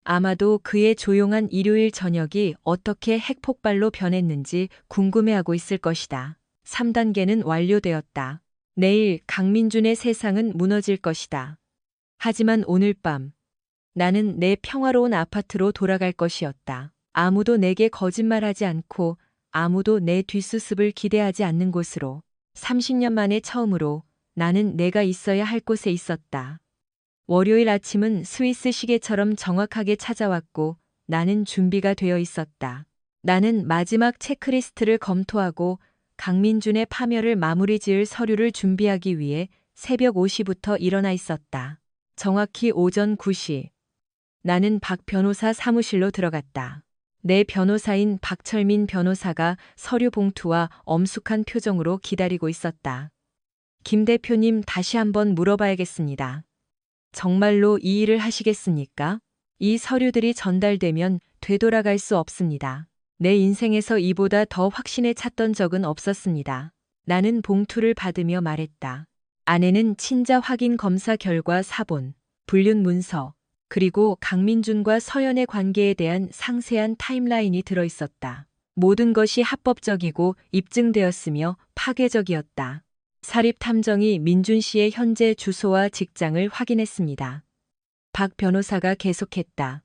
아마도 그의 조용한 일요일 저녁이 어떻게 핵폭발로 변했는지 궁금해하고 있을 것이다. 3단계는 완료되었다. 내일 강민준의 세상은 무너질 것이다. 하지만 오늘 밤 나는 내 평화로운 아파트로 돌아갈 것이었다. 아무도 내게 거짓말하지 않고 아무도 내 뒷수습을 기대하지 않는 곳으로 30년 만에 처음으로 나는 내가 있어야 할 곳에 있었다. 월요일 아침은 스위스 시계처럼 정확하게 찾아왔고 나는 준비가 되어 있었다. 나는 마지막 체크리스트를 검토하고 강민준의 파멸을 마무리 지을 서류를 준비하기 위해 새벽 5시부터 일어나 있었다. 정확히 오전 9시. 나는 박 변호사 사무실로 들어갔다. 내 변호사인 박철민 변호사가 서류 봉투와 엄숙한 표정으로 기다리고 있었다. 김 대표님, 다시 한번 물어봐야겠습니다. 정말로 이 일을 하시겠습니까? 이 서류들이 전달되면 되돌아갈 수 없습니다. 내 인생에서 이보다 더 확신에 찼던 적은 없었습니다. 나는 봉투를 받으며 말했다. 안에는 친자 확인 검사 결과 사본, 불륜 문서, 그리고 강민준과 서연의 관계에 대한 상세한 타임라인이 들어 있었다. 모든 것이 합법적이고 입증되었으며 파괴적이었다. 사립탐정이 민준 씨의 현재 주소와 직장을 확인했습니다. 박 변호사가 계속했다.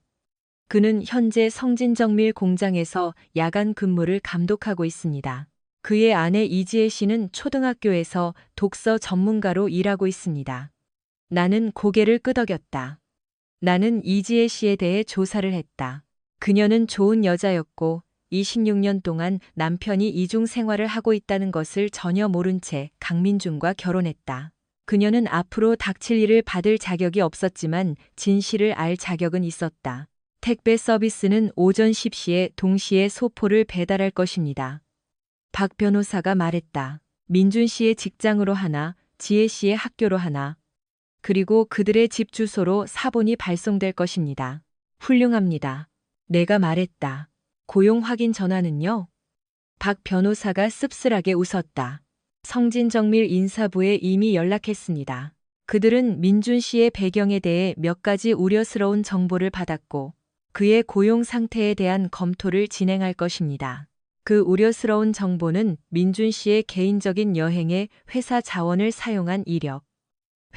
그는 현재 성진정밀 공장에서 야간 근무를 감독하고 있습니다. 그의 아내 이지혜 씨는 초등학교에서 독서 전문가로 일하고 있습니다. 나는 고개를 끄덕였다. 나는 이지혜 씨에 대해 조사를 했다. 그녀는 좋은 여자였고 26년 동안 남편이 이중 생활을 하고 있다는 것을 전혀 모른 채 강민준과 결혼했다. 그녀는 앞으로 닥칠 일을 받을 자격이 없었지만 진실을 알 자격은 있었다. 택배 서비스는 오전 10시에 동시에 소포를 배달할 것입니다. 박 변호사가 말했다. 민준 씨의 직장으로 하나, 지혜 씨의 학교로 하나, 그리고 그들의 집 주소로 사본이 발송될 것입니다. 훌륭합니다. 내가 말했다. 고용 확인 전화는요? 박 변호사가 씁쓸하게 웃었다. 성진정밀 인사부에 이미 연락했습니다. 그들은 민준 씨의 배경에 대해 몇 가지 우려스러운 정보를 받았고 그의 고용 상태에 대한 검토를 진행할 것입니다. 그 우려스러운 정보는 민준 씨의 개인적인 여행에 회사 자원을 사용한 이력,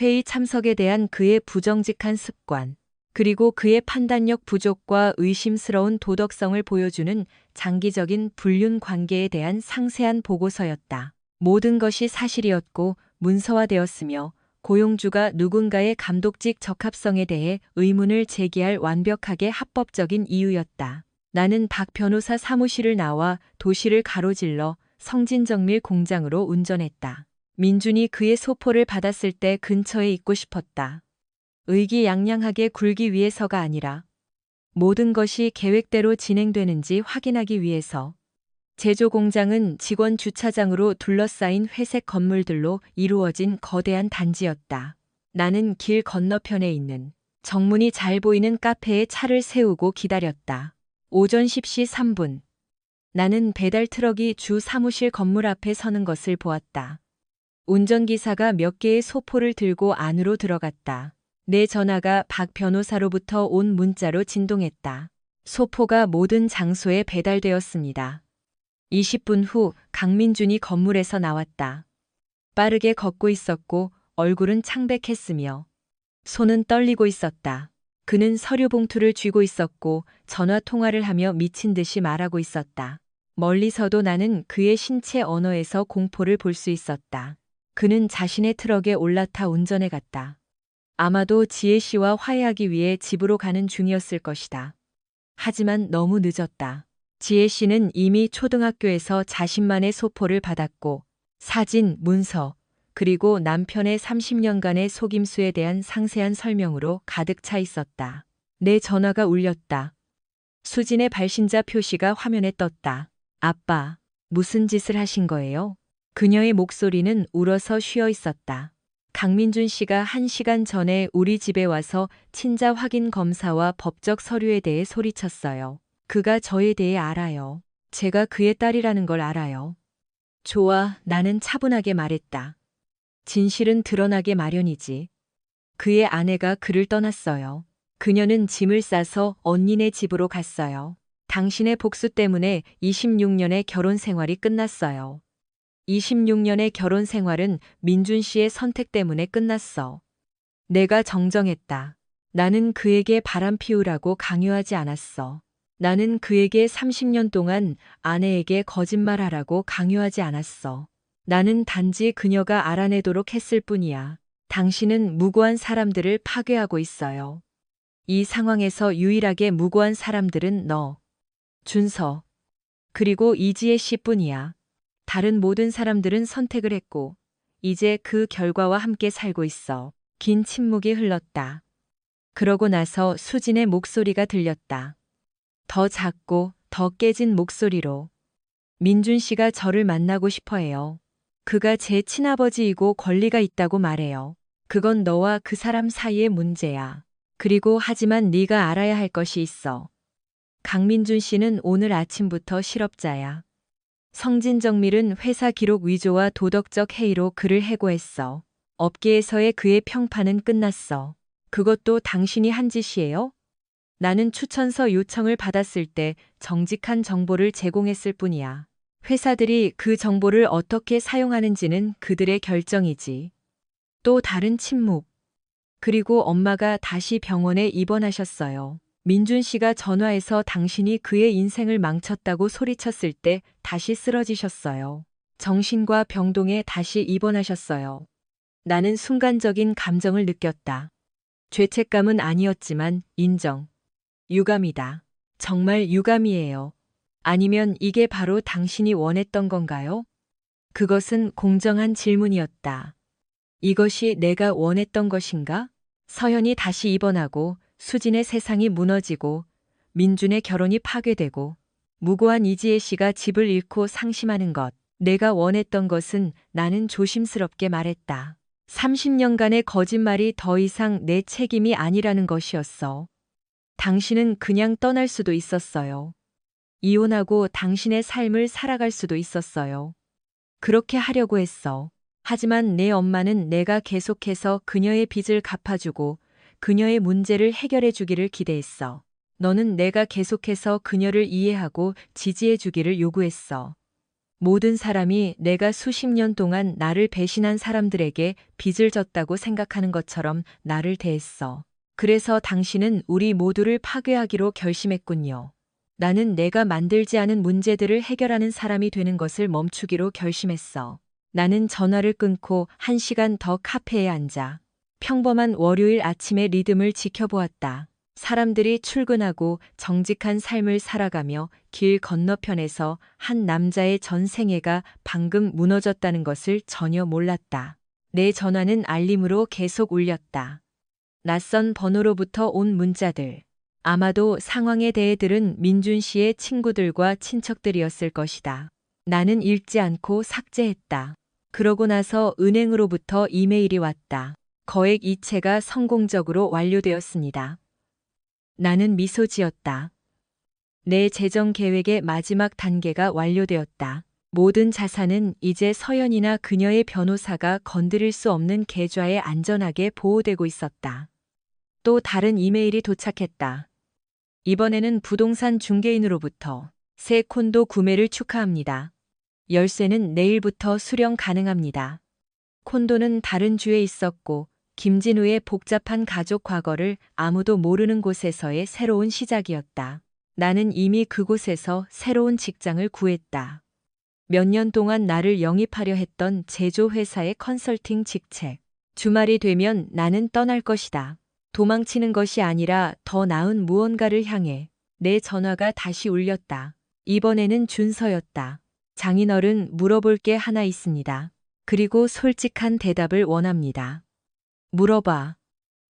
회의 참석에 대한 그의 부정직한 습관, 그리고 그의 판단력 부족과 의심스러운 도덕성을 보여주는 장기적인 불륜 관계에 대한 상세한 보고서였다. 모든 것이 사실이었고 문서화되었으며 고용주가 누군가의 감독직 적합성에 대해 의문을 제기할 완벽하게 합법적인 이유였다. 나는 박 변호사 사무실을 나와 도시를 가로질러 성진정밀 공장으로 운전했다. 민준이 그의 소포를 받았을 때 근처에 있고 싶었다. 의기양양하게 굴기 위해서가 아니라 모든 것이 계획대로 진행되는지 확인하기 위해서. 제조 공장은 직원 주차장으로 둘러싸인 회색 건물들로 이루어진 거대한 단지였다. 나는 길 건너편에 있는 정문이 잘 보이는 카페에 차를 세우고 기다렸다. 오전 10시 3분. 나는 배달 트럭이 주 사무실 건물 앞에 서는 것을 보았다. 운전기사가 몇 개의 소포를 들고 안으로 들어갔다. 내 전화가 박 변호사로부터 온 문자로 진동했다. 소포가 모든 장소에 배달되었습니다. 20분 후 강민준이 건물에서 나왔다. 빠르게 걷고 있었고 얼굴은 창백했으며 손은 떨리고 있었다. 그는 서류 봉투를 쥐고 있었고 전화 통화를 하며 미친 듯이 말하고 있었다. 멀리서도 나는 그의 신체 언어에서 공포를 볼 수 있었다. 그는 자신의 트럭에 올라타 운전해 갔다. 아마도 지혜 씨와 화해하기 위해 집으로 가는 중이었을 것이다. 하지만 너무 늦었다. 지혜 씨는 이미 초등학교에서 자신만의 소포를 받았고 사진, 문서, 그리고 남편의 30년간의 속임수에 대한 상세한 설명으로 가득 차 있었다. 내 전화가 울렸다. 수진의 발신자 표시가 화면에 떴다. 아빠, 무슨 짓을 하신 거예요? 그녀의 목소리는 울어서 쉬어 있었다. 강민준 씨가 1시간 전에 우리 집에 와서 친자 확인 검사와 법적 서류에 대해 소리쳤어요. 그가 저에 대해 알아요. 제가 그의 딸이라는 걸 알아요. 좋아, 나는 차분하게 말했다. 진실은 드러나게 마련이지. 그의 아내가 그를 떠났어요. 그녀는 짐을 싸서 언니네 집으로 갔어요. 당신의 복수 때문에 26년의 결혼 생활이 끝났어요. 26년의 결혼 생활은 민준 씨의 선택 때문에 끝났어. 내가 정정했다. 나는 그에게 바람 피우라고 강요하지 않았어. 나는 그에게 30년 동안 아내에게 거짓말하라고 강요하지 않았어. 나는 단지 그녀가 알아내도록 했을 뿐이야. 당신은 무고한 사람들을 파괴하고 있어요. 이 상황에서 유일하게 무고한 사람들은 너, 준서, 그리고 이지혜 씨뿐이야. 다른 모든 사람들은 선택을 했고, 이제 그 결과와 함께 살고 있어. 긴 침묵이 흘렀다. 그러고 나서 수진의 목소리가 들렸다. 더 작고 더 깨진 목소리로. 민준 씨가 저를 만나고 싶어 해요. 그가 제 친아버지이고 권리가 있다고 말해요. 그건 너와 그 사람 사이의 문제야. 그리고 하지만 네가 알아야 할 것이 있어. 강민준 씨는 오늘 아침부터 실업자야. 성진정밀은 회사 기록 위조와 도덕적 해이로 그를 해고했어. 업계에서의 그의 평판은 끝났어. 그것도 당신이 한 짓이에요? 나는 추천서 요청을 받았을 때 정직한 정보를 제공했을 뿐이야. 회사들이 그 정보를 어떻게 사용하는지는 그들의 결정이지. 또 다른 침묵. 그리고 엄마가 다시 병원에 입원하셨어요. 민준 씨가 전화해서 당신이 그의 인생을 망쳤다고 소리쳤을 때 다시 쓰러지셨어요. 정신과 병동에 다시 입원하셨어요. 나는 순간적인 감정을 느꼈다. 죄책감은 아니었지만 인정. 유감이다. 정말 유감이에요. 아니면 이게 바로 당신이 원했던 건가요? 그것은 공정한 질문이었다. 이것이 내가 원했던 것인가? 서현이 다시 입원하고 수진의 세상이 무너지고 민준의 결혼이 파괴되고 무고한 이지혜 씨가 집을 잃고 상심하는 것. 내가 원했던 것은 나는 조심스럽게 말했다. 30년간의 거짓말이 더 이상 내 책임이 아니라는 것이었어. 당신은 그냥 떠날 수도 있었어요. 이혼하고 당신의 삶을 살아갈 수도 있었어요. 그렇게 하려고 했어. 하지만 내 엄마는 내가 계속해서 그녀의 빚을 갚아주고 그녀의 문제를 해결해 주기를 기대했어. 너는 내가 계속해서 그녀를 이해하고 지지해 주기를 요구했어. 모든 사람이 내가 수십 년 동안 나를 배신한 사람들에게 빚을 졌다고 생각하는 것처럼 나를 대했어. 그래서 당신은 우리 모두를 파괴하기로 결심했군요. 나는 내가 만들지 않은 문제들을 해결하는 사람이 되는 것을 멈추기로 결심했어. 나는 전화를 끊고 1시간 더 카페에 앉아 평범한 월요일 아침의 리듬을 지켜보았다. 사람들이 출근하고 정직한 삶을 살아가며 길 건너편에서 한 남자의 전 생애가 방금 무너졌다는 것을 전혀 몰랐다. 내 전화는 알림으로 계속 울렸다. 낯선 번호로부터 온 문자들. 아마도 상황에 대해 들은 민준 씨의 친구들과 친척들이었을 것이다. 나는 읽지 않고 삭제했다. 그러고 나서 은행으로부터 이메일이 왔다. 거액 이체가 성공적으로 완료되었습니다. 나는 미소 지었다. 내 재정 계획의 마지막 단계가 완료되었다. 모든 자산은 이제 서연이나 그녀의 변호사가 건드릴 수 없는 계좌에 안전하게 보호되고 있었다. 또 다른 이메일이 도착했다. 이번에는 부동산 중개인으로부터 새 콘도 구매를 축하합니다. 열쇠는 내일부터 수령 가능합니다. 콘도는 다른 주에 있었고 김진우의 복잡한 가족 과거를 아무도 모르는 곳에서의 새로운 시작이었다. 나는 이미 그곳에서 새로운 직장을 구했다. 몇 년 동안 나를 영입하려 했던 제조회사의 컨설팅 직책. 주말이 되면 나는 떠날 것이다. 도망치는 것이 아니라 더 나은 무언가를 향해. 내 전화가 다시 울렸다. 이번에는 준서였다. 장인어른, 물어볼 게 하나 있습니다. 그리고 솔직한 대답을 원합니다. 물어봐.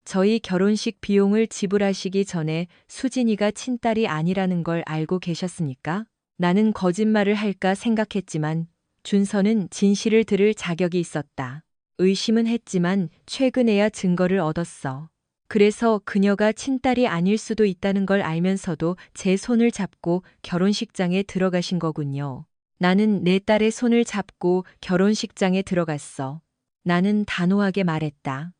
저희 결혼식 비용을 지불하시기 전에 수진이가 친딸이 아니라는 걸 알고 계셨습니까? 나는 거짓말을 할까 생각했지만 준서는 진실을 들을 자격이 있었다. 의심은 했지만 최근에야 증거를 얻었어. 그래서 그녀가 친딸이 아닐 수도 있다는 걸 알면서도 제 손을 잡고 결혼식장에 들어가신 거군요. 나는 내 딸의 손을 잡고 결혼식장에 들어갔어. 나는 단호하게 말했다.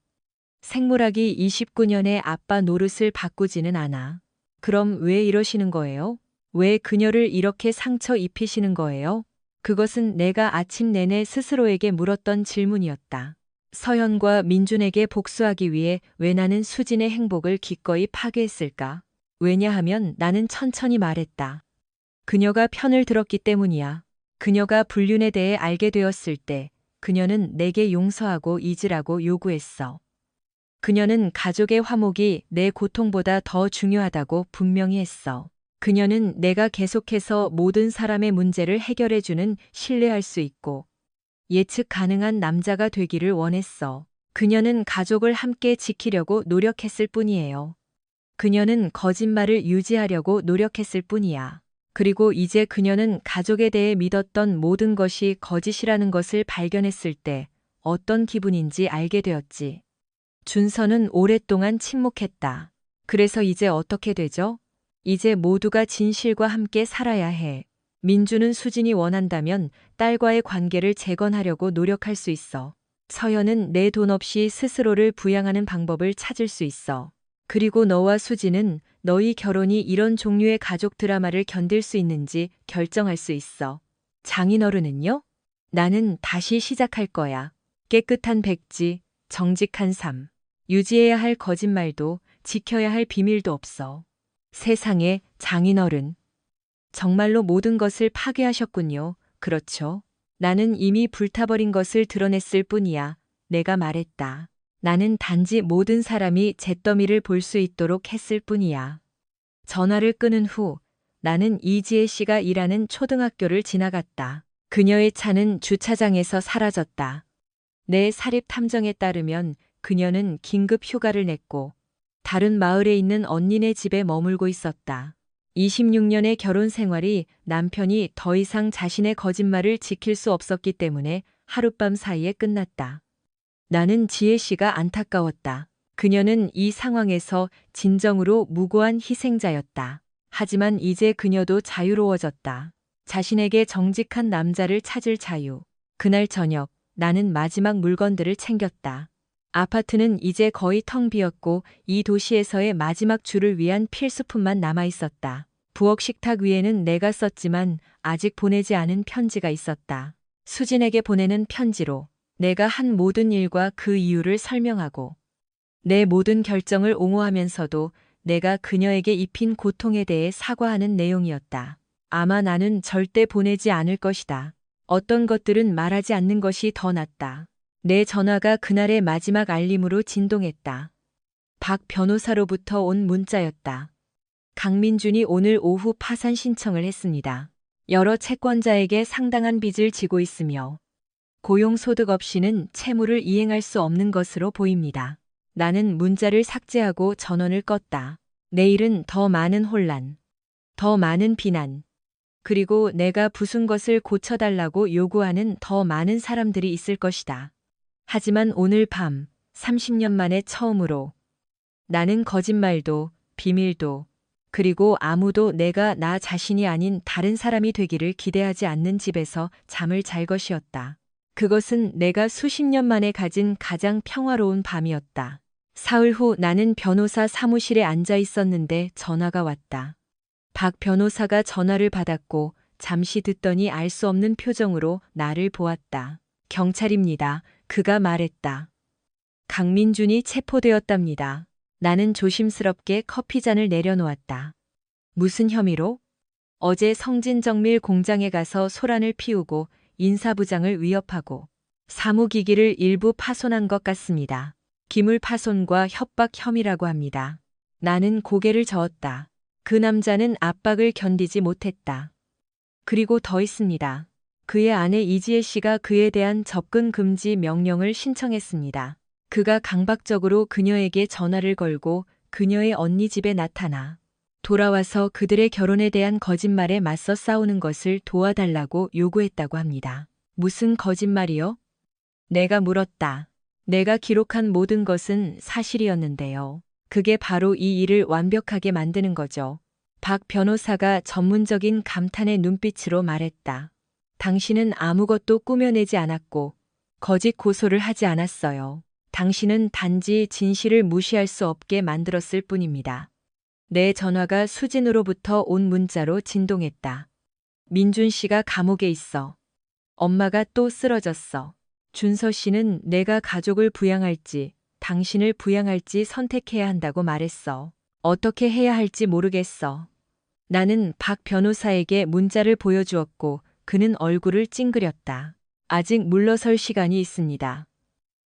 생물학이 29년에 아빠 노릇을 바꾸지는 않아. 그럼 왜 이러시는 거예요? 왜 그녀를 이렇게 상처 입히시는 거예요? 그것은 내가 아침 내내 스스로에게 물었던 질문이었다. 서현과 민준에게 복수하기 위해 왜 나는 수진의 행복을 기꺼이 파괴했을까? 왜냐하면 나는 천천히 말했다. 그녀가 편을 들었기 때문이야. 그녀가 불륜에 대해 알게 되었을 때 그녀는 내게 용서하고 잊으라고 요구했어. 그녀는 가족의 화목이 내 고통보다 더 중요하다고 분명히 했어. 그녀는 내가 계속해서 모든 사람의 문제를 해결해주는 신뢰할 수 있고 예측 가능한 남자가 되기를 원했어. 그녀는 가족을 함께 지키려고 노력했을 뿐이에요. 그녀는 거짓말을 유지하려고 노력했을 뿐이야. 그리고 이제 그녀는 가족에 대해 믿었던 모든 것이 거짓이라는 것을 발견했을 때 어떤 기분인지 알게 되었지. 준서는 오랫동안 침묵했다. 그래서 이제 어떻게 되죠? 이제 모두가 진실과 함께 살아야 해. 민주는 수진이 원한다면 딸과의 관계를 재건하려고 노력할 수 있어. 서연은 내 돈 없이 스스로를 부양하는 방법을 찾을 수 있어. 그리고 너와 수진은 너희 결혼이 이런 종류의 가족 드라마를 견딜 수 있는지 결정할 수 있어. 장인어른은요? 나는 다시 시작할 거야. 깨끗한 백지, 정직한 삶. 유지해야 할 거짓말도 지켜야 할 비밀도 없어. 세상에 장인어른. 정말로 모든 것을 파괴하셨군요. 그렇죠. 나는 이미 불타버린 것을 드러냈을 뿐이야. 내가 말했다. 나는 단지 모든 사람이 잿더미를 볼 수 있도록 했을 뿐이야. 전화를 끊은 후 나는 이지혜 씨가 일하는 초등학교를 지나갔다. 그녀의 차는 주차장에서 사라졌다. 내 사립 탐정에 따르면 그녀는 긴급 휴가를 냈고 다른 마을에 있는 언니네 집에 머물고 있었다. 26년의 결혼 생활이 남편이 더 이상 자신의 거짓말을 지킬 수 없었기 때문에 하룻밤 사이에 끝났다. 나는 지혜 씨가 안타까웠다. 그녀는 이 상황에서 진정으로 무고한 희생자였다. 하지만 이제 그녀도 자유로워졌다. 자신에게 정직한 남자를 찾을 자유. 그날 저녁 나는 마지막 물건들을 챙겼다. 아파트는 이제 거의 텅 비었고 이 도시에서의 마지막 줄을 위한 필수품만 남아 있었다. 부엌 식탁 위에는 내가 썼지만 아직 보내지 않은 편지가 있었다. 수진에게 보내는 편지로 내가 한 모든 일과 그 이유를 설명하고 내 모든 결정을 옹호하면서도 내가 그녀에게 입힌 고통에 대해 사과하는 내용이었다. 아마 나는 절대 보내지 않을 것이다. 어떤 것들은 말하지 않는 것이 더 낫다. 내 전화가 그날의 마지막 알림으로 진동했다. 박 변호사로부터 온 문자였다. 강민준이 오늘 오후 파산 신청을 했습니다. 여러 채권자에게 상당한 빚을 지고 있으며 고용소득 없이는 채무를 이행할 수 없는 것으로 보입니다. 나는 문자를 삭제하고 전원을 껐다. 내일은 더 많은 혼란, 더 많은 비난, 그리고 내가 부순 것을 고쳐달라고 요구하는 더 많은 사람들이 있을 것이다. 하지만 오늘 밤 30년 만에 처음으로 나는 거짓말도 비밀도 그리고 아무도 내가 나 자신이 아닌 다른 사람이 되기를 기대하지 않는 집에서 잠을 잘 것이었다. 그것은 내가 수십 년 만에 가진 가장 평화로운 밤이었다. 사흘 후 나는 변호사 사무실에 앉아 있었는데 전화가 왔다. 박 변호사가 전화를 받았고 잠시 듣더니 알 수 없는 표정으로 나를 보았다. 경찰입니다. 그가 말했다. 강민준이 체포되었답니다. 나는 조심스럽게 커피잔을 내려놓았다. 무슨 혐의로? 어제 성진정밀 공장에 가서 소란을 피우고 인사부장을 위협하고 사무기기를 일부 파손한 것 같습니다. 기물 파손과 협박 혐의라고 합니다. 나는 고개를 저었다. 그 남자는 압박을 견디지 못했다. 그리고 더 있습니다. 그의 아내 이지혜 씨가 그에 대한 접근 금지 명령을 신청했습니다. 그가 강박적으로 그녀에게 전화를 걸고 그녀의 언니 집에 나타나 돌아와서 그들의 결혼에 대한 거짓말에 맞서 싸우는 것을 도와달라고 요구했다고 합니다. 무슨 거짓말이요? 내가 물었다. 내가 기록한 모든 것은 사실이었는데요. 그게 바로 이 일을 완벽하게 만드는 거죠. 박 변호사가 전문적인 감탄의 눈빛으로 말했다. 당신은 아무것도 꾸며내지 않았고 거짓 고소를 하지 않았어요. 당신은 단지 진실을 무시할 수 없게 만들었을 뿐입니다. 내 전화가 수진으로부터 온 문자로 진동했다. 민준 씨가 감옥에 있어. 엄마가 또 쓰러졌어. 준서 씨는 내가 가족을 부양할지, 당신을 부양할지 선택해야 한다고 말했어. 어떻게 해야 할지 모르겠어. 나는 박 변호사에게 문자를 보여주었고 그는 얼굴을 찡그렸다. 아직 물러설 시간이 있습니다.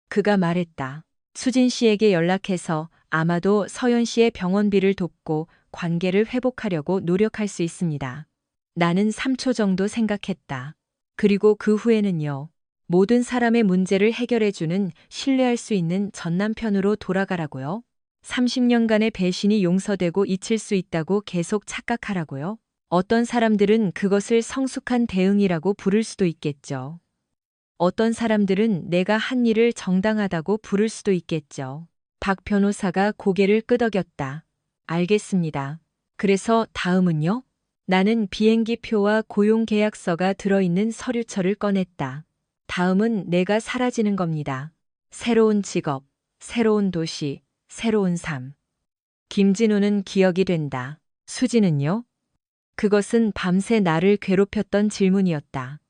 그가 말했다. 수진 씨에게 연락해서 아마도 서연 씨의 병원비를 돕고 관계를 회복하려고 노력할 수 있습니다. 나는 3초 정도 생각했다. 그리고 그 후에는요. 모든 사람의 문제를 해결해주는 신뢰할 수 있는 전남편으로 돌아가라고요. 30년간의 배신이 용서되고 잊힐 수 있다고 계속 착각하라고요. 어떤 사람들은 그것을 성숙한 대응이라고 부를 수도 있겠죠. 어떤 사람들은 내가 한 일을 정당하다고 부를 수도 있겠죠. 박 변호사가 고개를 끄덕였다. 알겠습니다. 그래서 다음은요? 나는 비행기 표와 고용 계약서가 들어있는 서류철을 꺼냈다. 다음은 내가 사라지는 겁니다. 새로운 직업, 새로운 도시, 새로운 삶. 김진우는 기억이 된다. 수지는요? 그것은 밤새 나를 괴롭혔던 질문이었다.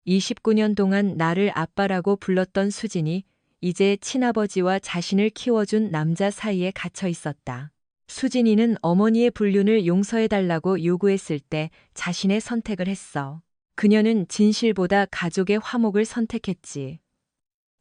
29년 동안 나를 아빠라고 불렀던 수진이 이제 친아버지와 자신을 키워준 남자 사이에 갇혀 있었다. 수진이는 어머니의 불륜을 용서해달라고 요구했을 때 자신의 선택을 했어. 그녀는 진실보다 가족의 화목을 선택했지.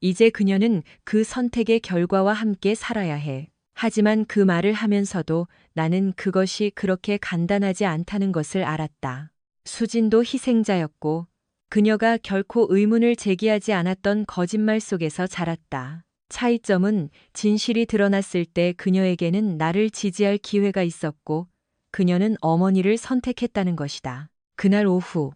이제 그녀는 그 선택의 결과와 함께 살아야 해. 하지만 그 말을 하면서도 나는 그것이 그렇게 간단하지 않다는 것을 알았다. 수진도 희생자였고 그녀가 결코 의문을 제기하지 않았던 거짓말 속에서 자랐다. 차이점은 진실이 드러났을 때 그녀에게는 나를 지지할 기회가 있었고 그녀는 어머니를 선택했다는 것이다. 그날 오후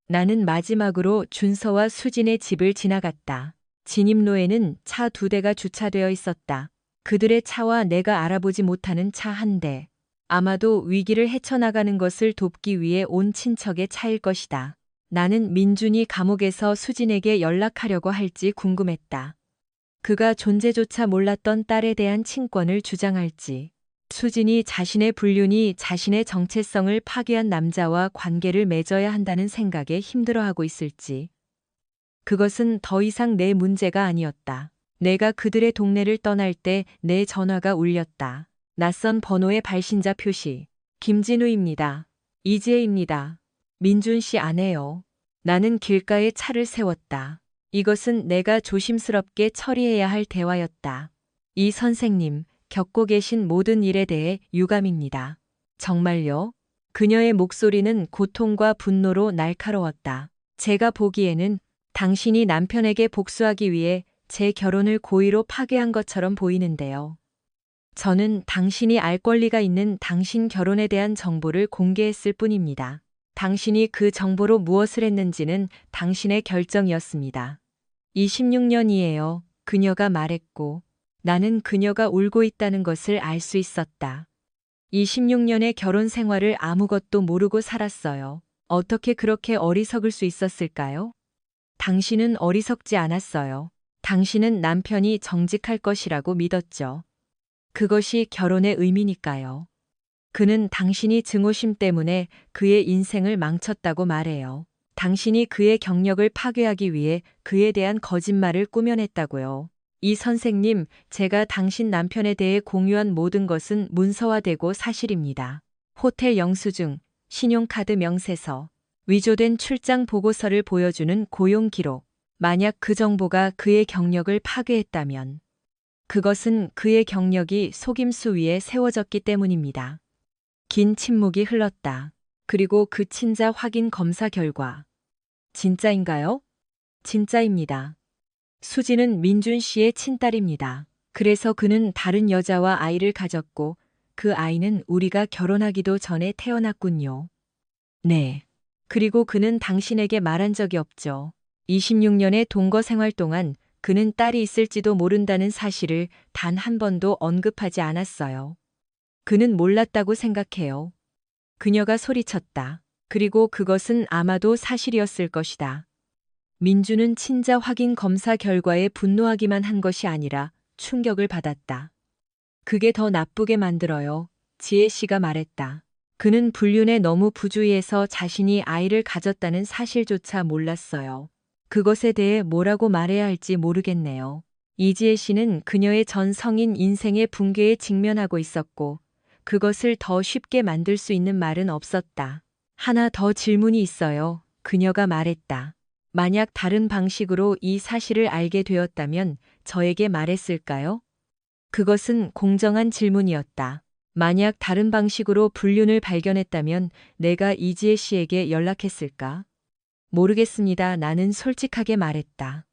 나는 마지막으로 준서와 수진의 집을 지나갔다. 진입로에는 차 2대가 주차되어 있었다. 그들의 차와 내가 알아보지 못하는 차 1대. 아마도 위기를 헤쳐나가는 것을 돕기 위해 온 친척의 차일 것이다. 나는 민준이 감옥에서 수진에게 연락하려고 할지 궁금했다. 그가 존재조차 몰랐던 딸에 대한 친권을 주장할지. 수진이 자신의 불륜이 자신의 정체성을 파괴한 남자와 관계를 맺어야 한다는 생각에 힘들어하고 있을지. 그것은 더 이상 내 문제가 아니었다. 내가 그들의 동네를 떠날 때 내 전화가 울렸다. 낯선 번호의 발신자 표시. 김진우입니다. 이지혜입니다. 민준 씨 아내요. 나는 길가에 차를 세웠다. 이것은 내가 조심스럽게 처리해야 할 대화였다. 이 선생님, 겪고 계신 모든 일에 대해 유감입니다. 정말요? 그녀의 목소리는 고통과 분노로 날카로웠다. 제가 보기에는 당신이 남편에게 복수하기 위해 제 결혼을 고의로 파괴한 것처럼 보이는데요. 저는 당신이 알 권리가 있는 당신 결혼에 대한 정보를 공개했을 뿐입니다. 당신이 그 정보로 무엇을 했는지는 당신의 결정이었습니다. 26년이에요. 그녀가 말했고 나는 그녀가 울고 있다는 것을 알 수 있었다. 26년의 결혼 생활을 아무것도 모르고 살았어요. 어떻게 그렇게 어리석을 수 있었을까요? 당신은 어리석지 않았어요. 당신은 남편이 정직할 것이라고 믿었죠. 그것이 결혼의 의미니까요. 그는 당신이 증오심 때문에 그의 인생을 망쳤다고 말해요. 당신이 그의 경력을 파괴하기 위해 그에 대한 거짓말을 꾸며냈다고요. 이 선생님, 제가 당신 남편에 대해 공유한 모든 것은 문서화되고 사실입니다. 호텔 영수증, 신용카드 명세서, 위조된 출장 보고서를 보여주는 고용 기록. 만약 그 정보가 그의 경력을 파괴했다면 그것은 그의 경력이 속임수 위에 세워졌기 때문입니다. 긴 침묵이 흘렀다. 그리고 그 친자 확인 검사 결과. 진짜인가요? 진짜입니다. 수지는 민준 씨의 친딸입니다. 그래서 그는 다른 여자와 아이를 가졌고 그 아이는 우리가 결혼하기도 전에 태어났군요. 네. 그리고 그는 당신에게 말한 적이 없죠. 26년의 동거 생활 동안 그는 딸이 있을지도 모른다는 사실을 단 한 번도 언급하지 않았어요. 그는 몰랐다고 생각해요. 그녀가 소리쳤다. 그리고 그것은 아마도 사실이었을 것이다. 민주는 친자 확인 검사 결과에 분노하기만 한 것이 아니라 충격을 받았다. 그게 더 나쁘게 만들어요. 지혜 씨가 말했다. 그는 불륜에 너무 부주의해서 자신이 아이를 가졌다는 사실조차 몰랐어요. 그것에 대해 뭐라고 말해야 할지 모르겠네요. 이지혜 씨는 그녀의 전 성인 인생의 붕괴에 직면하고 있었고, 그것을 더 쉽게 만들 수 있는 말은 없었다. 하나 더 질문이 있어요. 그녀가 말했다. 만약 다른 방식으로 이 사실을 알게 되었다면 저에게 말했을까요? 그것은 공정한 질문이었다. 만약 다른 방식으로 불륜을 발견했다면 내가 이지혜 씨에게 연락했을까? 모르겠습니다. 나는 솔직하게 말했다.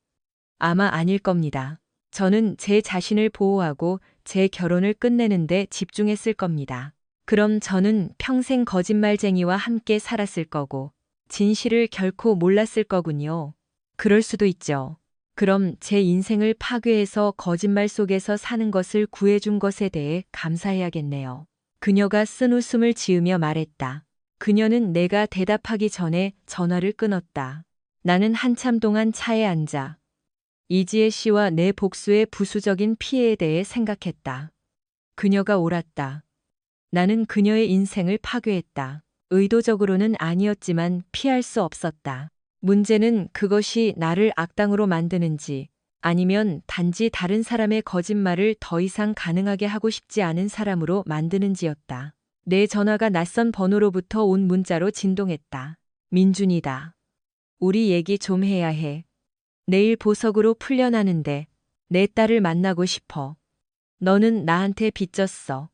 아마 아닐 겁니다. 저는 제 자신을 보호하고 제 결혼을 끝내는데 집중했을 겁니다. 그럼 저는 평생 거짓말쟁이와 함께 살았을 거고, 진실을 결코 몰랐을 거군요. 그럴 수도 있죠. 그럼 제 인생을 파괴해서 거짓말 속에서 사는 것을 구해준 것에 대해 감사해야겠네요. 그녀가 쓴웃음을 지으며 말했다. 그녀는 내가 대답하기 전에 전화를 끊었다. 나는 한참 동안 차에 앉아 이지혜 씨와 내 복수의 부수적인 피해에 대해 생각했다. 그녀가 옳았다. 나는 그녀의 인생을 파괴했다. 의도적으로는 아니었지만 피할 수 없었다. 문제는 그것이 나를 악당으로 만드는지 아니면 단지 다른 사람의 거짓말을 더 이상 가능하게 하고 싶지 않은 사람으로 만드는지였다. 내 전화가 낯선 번호로부터 온 문자로 진동했다. 민준이다. 우리 얘기 좀 해야 해. 내일 보석으로 풀려나는데 내 딸을 만나고 싶어. 너는 나한테 빚졌어.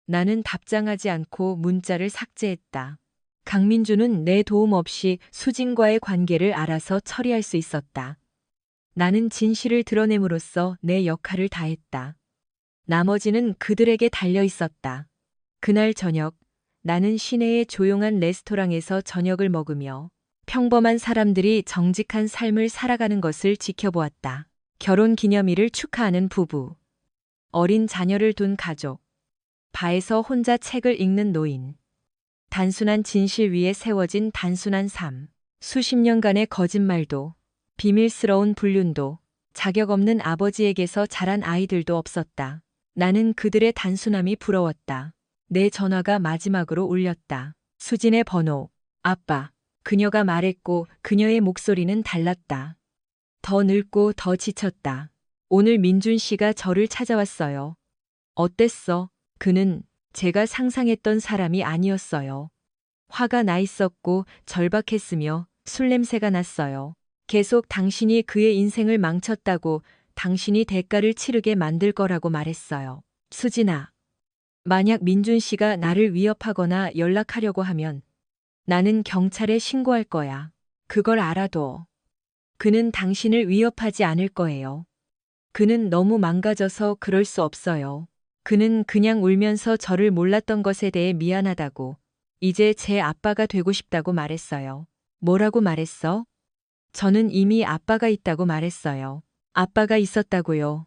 나는 답장하지 않고 문자를 삭제했다. 강민주는 내 도움 없이 수진과의 관계를 알아서 처리할 수 있었다. 나는 진실을 드러냄으로써 내 역할을 다했다. 나머지는 그들에게 달려 있었다. 그날 저녁, 나는 시내의 조용한 레스토랑에서 저녁을 먹으며 평범한 사람들이 정직한 삶을 살아가는 것을 지켜보았다. 결혼 기념일을 축하하는 부부, 어린 자녀를 둔 가족, 바에서 혼자 책을 읽는 노인, 단순한 진실 위에 세워진 단순한 삶, 수십 년간의 거짓말도, 비밀스러운 불륜도, 자격 없는 아버지에게서 자란 아이들도 없었다. 나는 그들의 단순함이 부러웠다. 내 전화가 마지막으로 울렸다. 수진의 번호. 아빠. 그녀가 말했고 그녀의 목소리는 달랐다. 더 늙고 더 지쳤다. 오늘 민준 씨가 저를 찾아왔어요. 어땠어? 그는 제가 상상했던 사람이 아니었어요. 화가 나 있었고 절박했으며 술 냄새가 났어요. 계속 당신이 그의 인생을 망쳤다고, 당신이 대가를 치르게 만들 거라고 말했어요. 수진아. 만약 민준 씨가 나를 위협하거나 연락하려고 하면 나는 경찰에 신고할 거야. 그걸 알아도 그는 당신을 위협하지 않을 거예요. 그는 너무 망가져서 그럴 수 없어요. 그는 그냥 울면서 저를 몰랐던 것에 대해 미안하다고, 이제 제 아빠가 되고 싶다고 말했어요. 뭐라고 말했어? 저는 이미 아빠가 있다고 말했어요. 아빠가 있었다고요?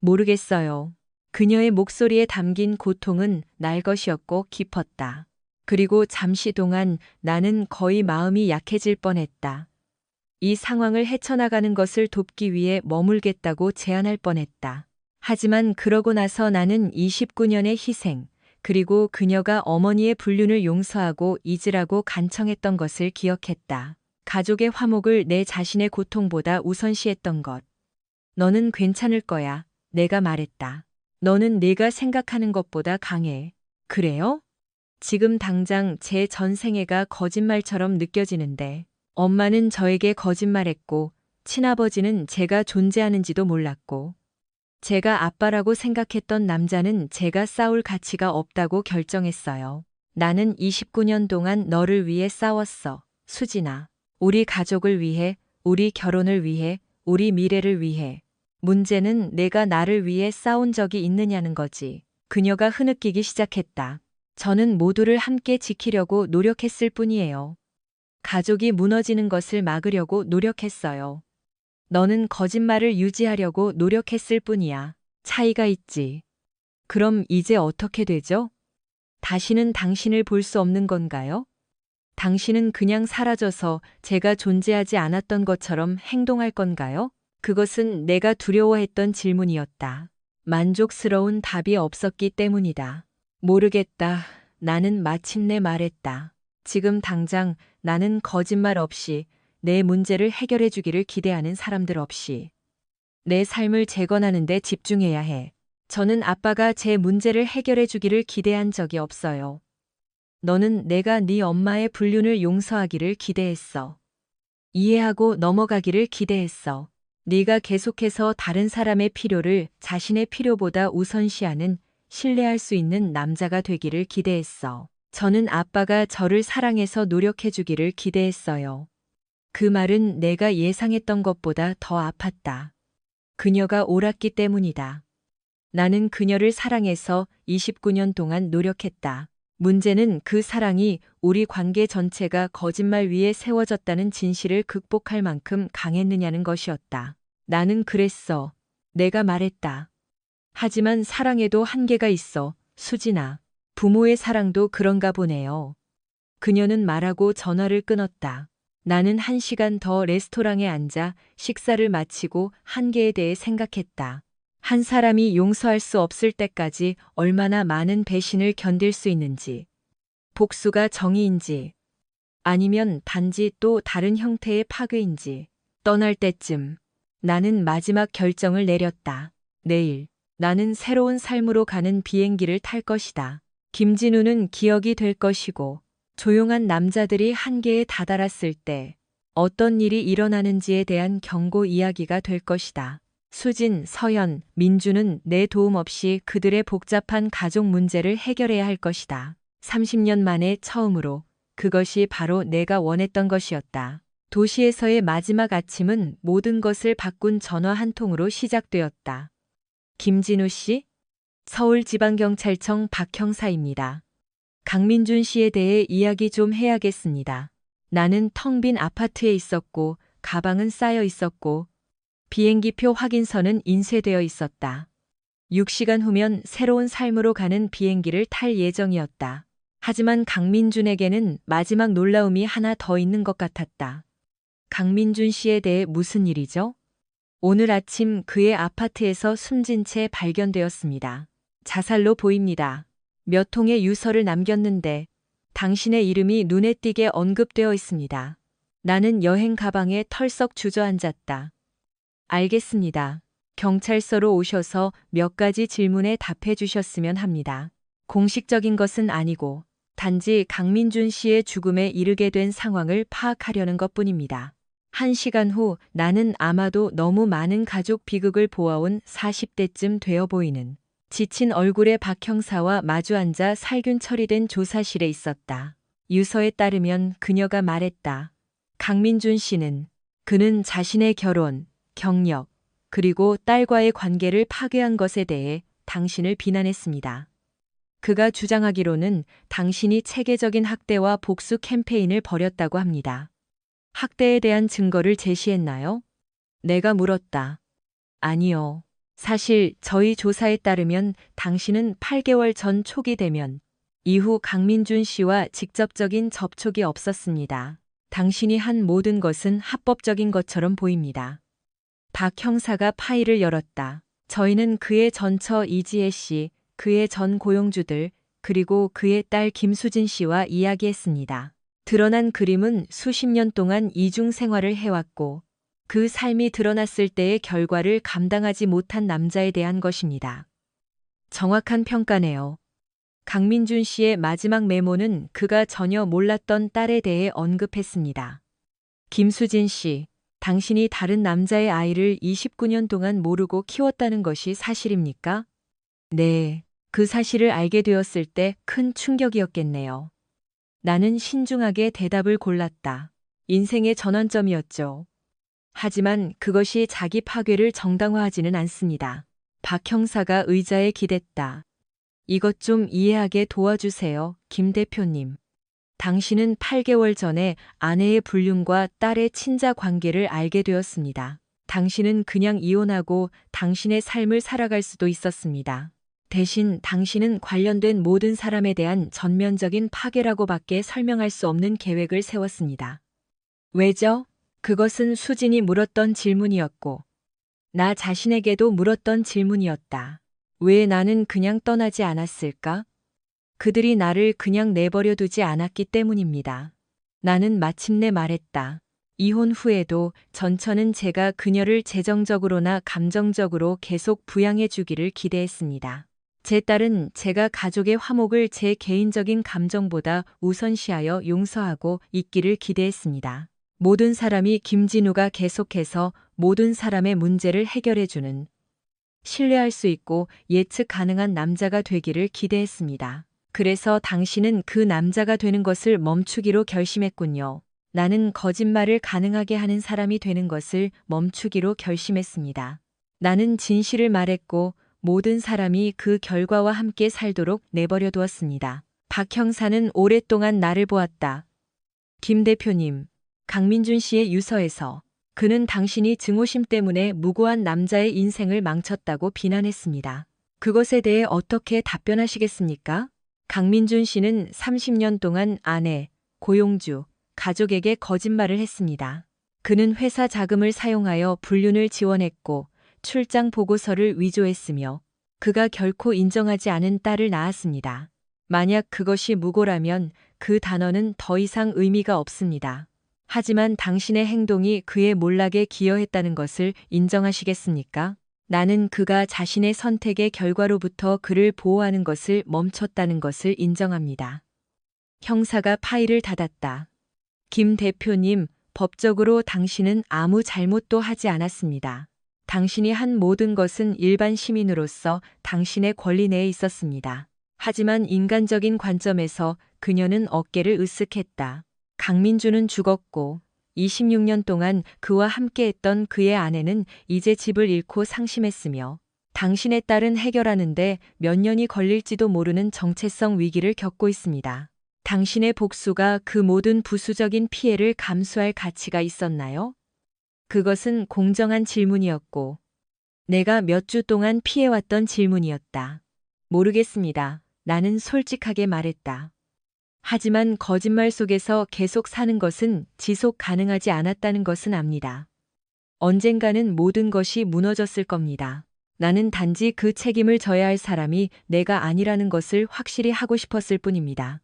모르겠어요. 그녀의 목소리에 담긴 고통은 날 것이었고 깊었다. 그리고 잠시 동안 나는 거의 마음이 약해질 뻔했다. 이 상황을 헤쳐나가는 것을 돕기 위해 머물겠다고 제안할 뻔했다. 하지만 그러고 나서 나는 29년의 희생, 그리고 그녀가 어머니의 불륜을 용서하고 잊으라고 간청했던 것을 기억했다. 가족의 화목을 내 자신의 고통보다 우선시했던 것. 너는 괜찮을 거야. 내가 말했다. 너는 네가 생각하는 것보다 강해. 그래요? 지금 당장 제 전생애가 거짓말처럼 느껴지는데, 엄마는 저에게 거짓말했고, 친아버지는 제가 존재하는지도 몰랐고, 제가 아빠라고 생각했던 남자는 제가 싸울 가치가 없다고 결정했어요. 나는 29년 동안 너를 위해 싸웠어, 수진아. 우리 가족을 위해, 우리 결혼을 위해, 우리 미래를 위해. 문제는 내가 나를 위해 싸운 적이 있느냐는 거지. 그녀가 흐느끼기 시작했다. 저는 모두를 함께 지키려고 노력했을 뿐이에요. 가족이 무너지는 것을 막으려고 노력했어요. 너는 거짓말을 유지하려고 노력했을 뿐이야. 차이가 있지. 그럼 이제 어떻게 되죠? 다시는 당신을 볼 수 없는 건가요? 당신은 그냥 사라져서 제가 존재하지 않았던 것처럼 행동할 건가요? 그것은 내가 두려워했던 질문이었다. 만족스러운 답이 없었기 때문이다. 모르겠다. 나는 마침내 말했다. 지금 당장 나는 거짓말 없이 내 문제를 해결해 주기를 기대하는 사람들 없이 내 삶을 재건하는 데 집중해야 해. 저는 아빠가 제 문제를 해결해 주기를 기대한 적이 없어요. 너는 내가 네 엄마의 불륜을 용서하기를 기대했어. 이해하고 넘어가기를 기대했어. 네가 계속해서 다른 사람의 필요를 자신의 필요보다 우선시하는 신뢰할 수 있는 남자가 되기를 기대했어. 저는 아빠가 저를 사랑해서 노력해 주기를 기대했어요. 그 말은 내가 예상했던 것보다 더 아팠다. 그녀가 옳았기 때문이다. 나는 그녀를 사랑해서 29년 동안 노력했다. 문제는 그 사랑이 우리 관계 전체가 거짓말 위에 세워졌다는 진실을 극복할 만큼 강했느냐는 것이었다. 나는 그랬어. 내가 말했다. 하지만 사랑에도 한계가 있어, 수진아. 부모의 사랑도 그런가 보네요. 그녀는 말하고 전화를 끊었다. 나는 1시간 더 레스토랑에 앉아 식사를 마치고 한계에 대해 생각했다. 한 사람이 용서할 수 없을 때까지 얼마나 많은 배신을 견딜 수 있는지, 복수가 정의인지, 아니면 단지 또 다른 형태의 파괴인지, 떠날 때쯤 나는 마지막 결정을 내렸다. 내일 나는 새로운 삶으로 가는 비행기를 탈 것이다. 김진우는 기억이 될 것이고, 조용한 남자들이 한계에 다다랐을 때 어떤 일이 일어나는지에 대한 경고 이야기가 될 것이다. 수진, 서연, 민주는 내 도움 없이 그들의 복잡한 가족 문제를 해결해야 할 것이다. 30년 만에 처음으로 그것이 바로 내가 원했던 것이었다. 도시에서의 마지막 아침은 모든 것을 바꾼 전화 한 통으로 시작되었다. 김진우 씨? 서울지방경찰청 박 형사입니다. 강민준 씨에 대해 이야기 좀 해야겠습니다. 나는 텅 빈 아파트에 있었고, 가방은 쌓여 있었고, 비행기표 확인서는 인쇄되어 있었다. 6시간 후면 새로운 삶으로 가는 비행기를 탈 예정이었다. 하지만 강민준에게는 마지막 놀라움이 하나 더 있는 것 같았다. 강민준 씨에 대해 무슨 일이죠? 오늘 아침 그의 아파트에서 숨진 채 발견되었습니다. 자살로 보입니다. 몇 통의 유서를 남겼는데 당신의 이름이 눈에 띄게 언급되어 있습니다. 나는 여행 가방에 털썩 주저앉았다. 알겠습니다. 경찰서로 오셔서 몇 가지 질문에 답해 주셨으면 합니다. 공식적인 것은 아니고 단지 강민준 씨의 죽음에 이르게 된 상황을 파악하려는 것뿐입니다. 1시간 후 나는 아마도 너무 많은 가족 비극을 보아온 40대쯤 되어 보이는 지친 얼굴의 박 형사와 마주 앉아 살균 처리된 조사실에 있었다. 유서에 따르면 그녀가 말했다. 강민준 씨는 그는 자신의 결혼, 경력, 그리고 딸과의 관계를 파괴한 것에 대해 당신을 비난했습니다. 그가 주장하기로는 당신이 체계적인 학대와 복수 캠페인을 벌였다고 합니다. 학대에 대한 증거를 제시했나요? 내가 물었다. 아니요. 사실 저희 조사에 따르면 당신은 8개월 전 초기 대면 이후 강민준 씨와 직접적인 접촉이 없었습니다. 당신이 한 모든 것은 합법적인 것처럼 보입니다. 박 형사가 파일을 열었다. 저희는 그의 전처 이지혜 씨, 그의 전 고용주들, 그리고 그의 딸 김수진 씨와 이야기했습니다. 드러난 그림은 수십 년 동안 이중 생활을 해왔고 그 삶이 드러났을 때의 결과를 감당하지 못한 남자에 대한 것입니다. 정확한 평가네요. 강민준 씨의 마지막 메모는 그가 전혀 몰랐던 딸에 대해 언급했습니다. 김수진 씨, 당신이 다른 남자의 아이를 29년 동안 모르고 키웠다는 것이 사실입니까? 네, 그 사실을 알게 되었을 때 큰 충격이었겠네요. 나는 신중하게 대답을 골랐다. 인생의 전환점이었죠. 하지만 그것이 자기 파괴를 정당화하지는 않습니다. 박 형사가 의자에 기댔다. 이것 좀 이해하게 도와주세요, 김 대표님. 당신은 8개월 전에 아내의 불륜과 딸의 친자 관계를 알게 되었습니다. 당신은 그냥 이혼하고 당신의 삶을 살아갈 수도 있었습니다. 대신 당신은 관련된 모든 사람에 대한 전면적인 파괴라고밖에 설명할 수 없는 계획을 세웠습니다. 왜죠? 그것은 수진이 물었던 질문이었고, 나 자신에게도 물었던 질문이었다. 왜 나는 그냥 떠나지 않았을까? 그들이 나를 그냥 내버려 두지 않았기 때문입니다. 나는 마침내 말했다. 이혼 후에도 전처는 제가 그녀를 재정적으로나 감정적으로 계속 부양해 주기를 기대했습니다. 제 딸은 제가 가족의 화목을 제 개인적인 감정보다 우선시하여 용서하고 있기를 기대했습니다. 모든 사람이 김진우가 계속해서 모든 사람의 문제를 해결해주는 신뢰할 수 있고 예측 가능한 남자가 되기를 기대했습니다. 그래서 당신은 그 남자가 되는 것을 멈추기로 결심했군요. 나는 거짓말을 가능하게 하는 사람이 되는 것을 멈추기로 결심했습니다. 나는 진실을 말했고 모든 사람이 그 결과와 함께 살도록 내버려 두었습니다. 박 형사는 오랫동안 나를 보았다. 김 대표님, 강민준 씨의 유서에서 그는 당신이 증오심 때문에 무고한 남자의 인생을 망쳤다고 비난했습니다. 그것에 대해 어떻게 답변하시겠습니까? 강민준 씨는 30년 동안 아내, 고용주, 가족에게 거짓말을 했습니다. 그는 회사 자금을 사용하여 불륜을 지원했고 출장 보고서를 위조했으며 그가 결코 인정하지 않은 딸을 낳았습니다. 만약 그것이 무고라면 그 단어는 더 이상 의미가 없습니다. 하지만 당신의 행동이 그의 몰락에 기여했다는 것을 인정하시겠습니까? 나는 그가 자신의 선택의 결과로부터 그를 보호하는 것을 멈췄다는 것을 인정합니다. 형사가 파일을 닫았다. 김 대표님, 법적으로 당신은 아무 잘못도 하지 않았습니다. 당신이 한 모든 것은 일반 시민으로서 당신의 권리 내에 있었습니다. 하지만 인간적인 관점에서 그녀는 어깨를 으쓱했다. 강민주는 죽었고 26년 동안 그와 함께했던 그의 아내는 이제 집을 잃고 상심했으며 당신의 딸은 해결하는데 몇 년이 걸릴지도 모르는 정체성 위기를 겪고 있습니다. 당신의 복수가 그 모든 부수적인 피해를 감수할 가치가 있었나요? 그것은 공정한 질문이었고 내가 몇 주 동안 피해왔던 질문이었다. 모르겠습니다. 나는 솔직하게 말했다. 하지만 거짓말 속에서 계속 사는 것은 지속 가능하지 않았다는 것은 압니다. 언젠가는 모든 것이 무너졌을 겁니다. 나는 단지 그 책임을 져야 할 사람이 내가 아니라는 것을 확실히 하고 싶었을 뿐입니다.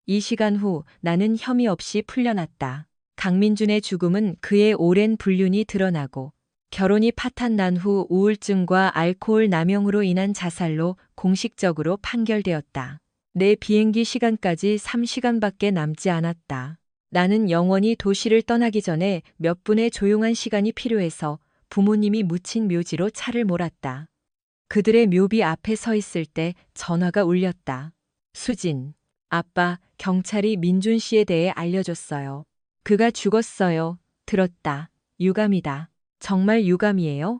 이 시간 후 나는 혐의 없이 풀려났다. 강민준의 죽음은 그의 오랜 불륜이 드러나고 결혼이 파탄난 후 우울증과 알코올 남용으로 인한 자살로 공식적으로 판결되었다. 내 비행기 시간까지 3시간밖에 남지 않았다. 나는 영원히 도시를 떠나기 전에 몇 분의 조용한 시간이 필요해서 부모님이 묻힌 묘지로 차를 몰았다. 그들의 묘비 앞에 서 있을 때 전화가 울렸다. 수진, 아빠, 경찰이 민준 씨에 대해 알려줬어요. 그가 죽었어요. 들었다. 유감이다. 정말 유감이에요?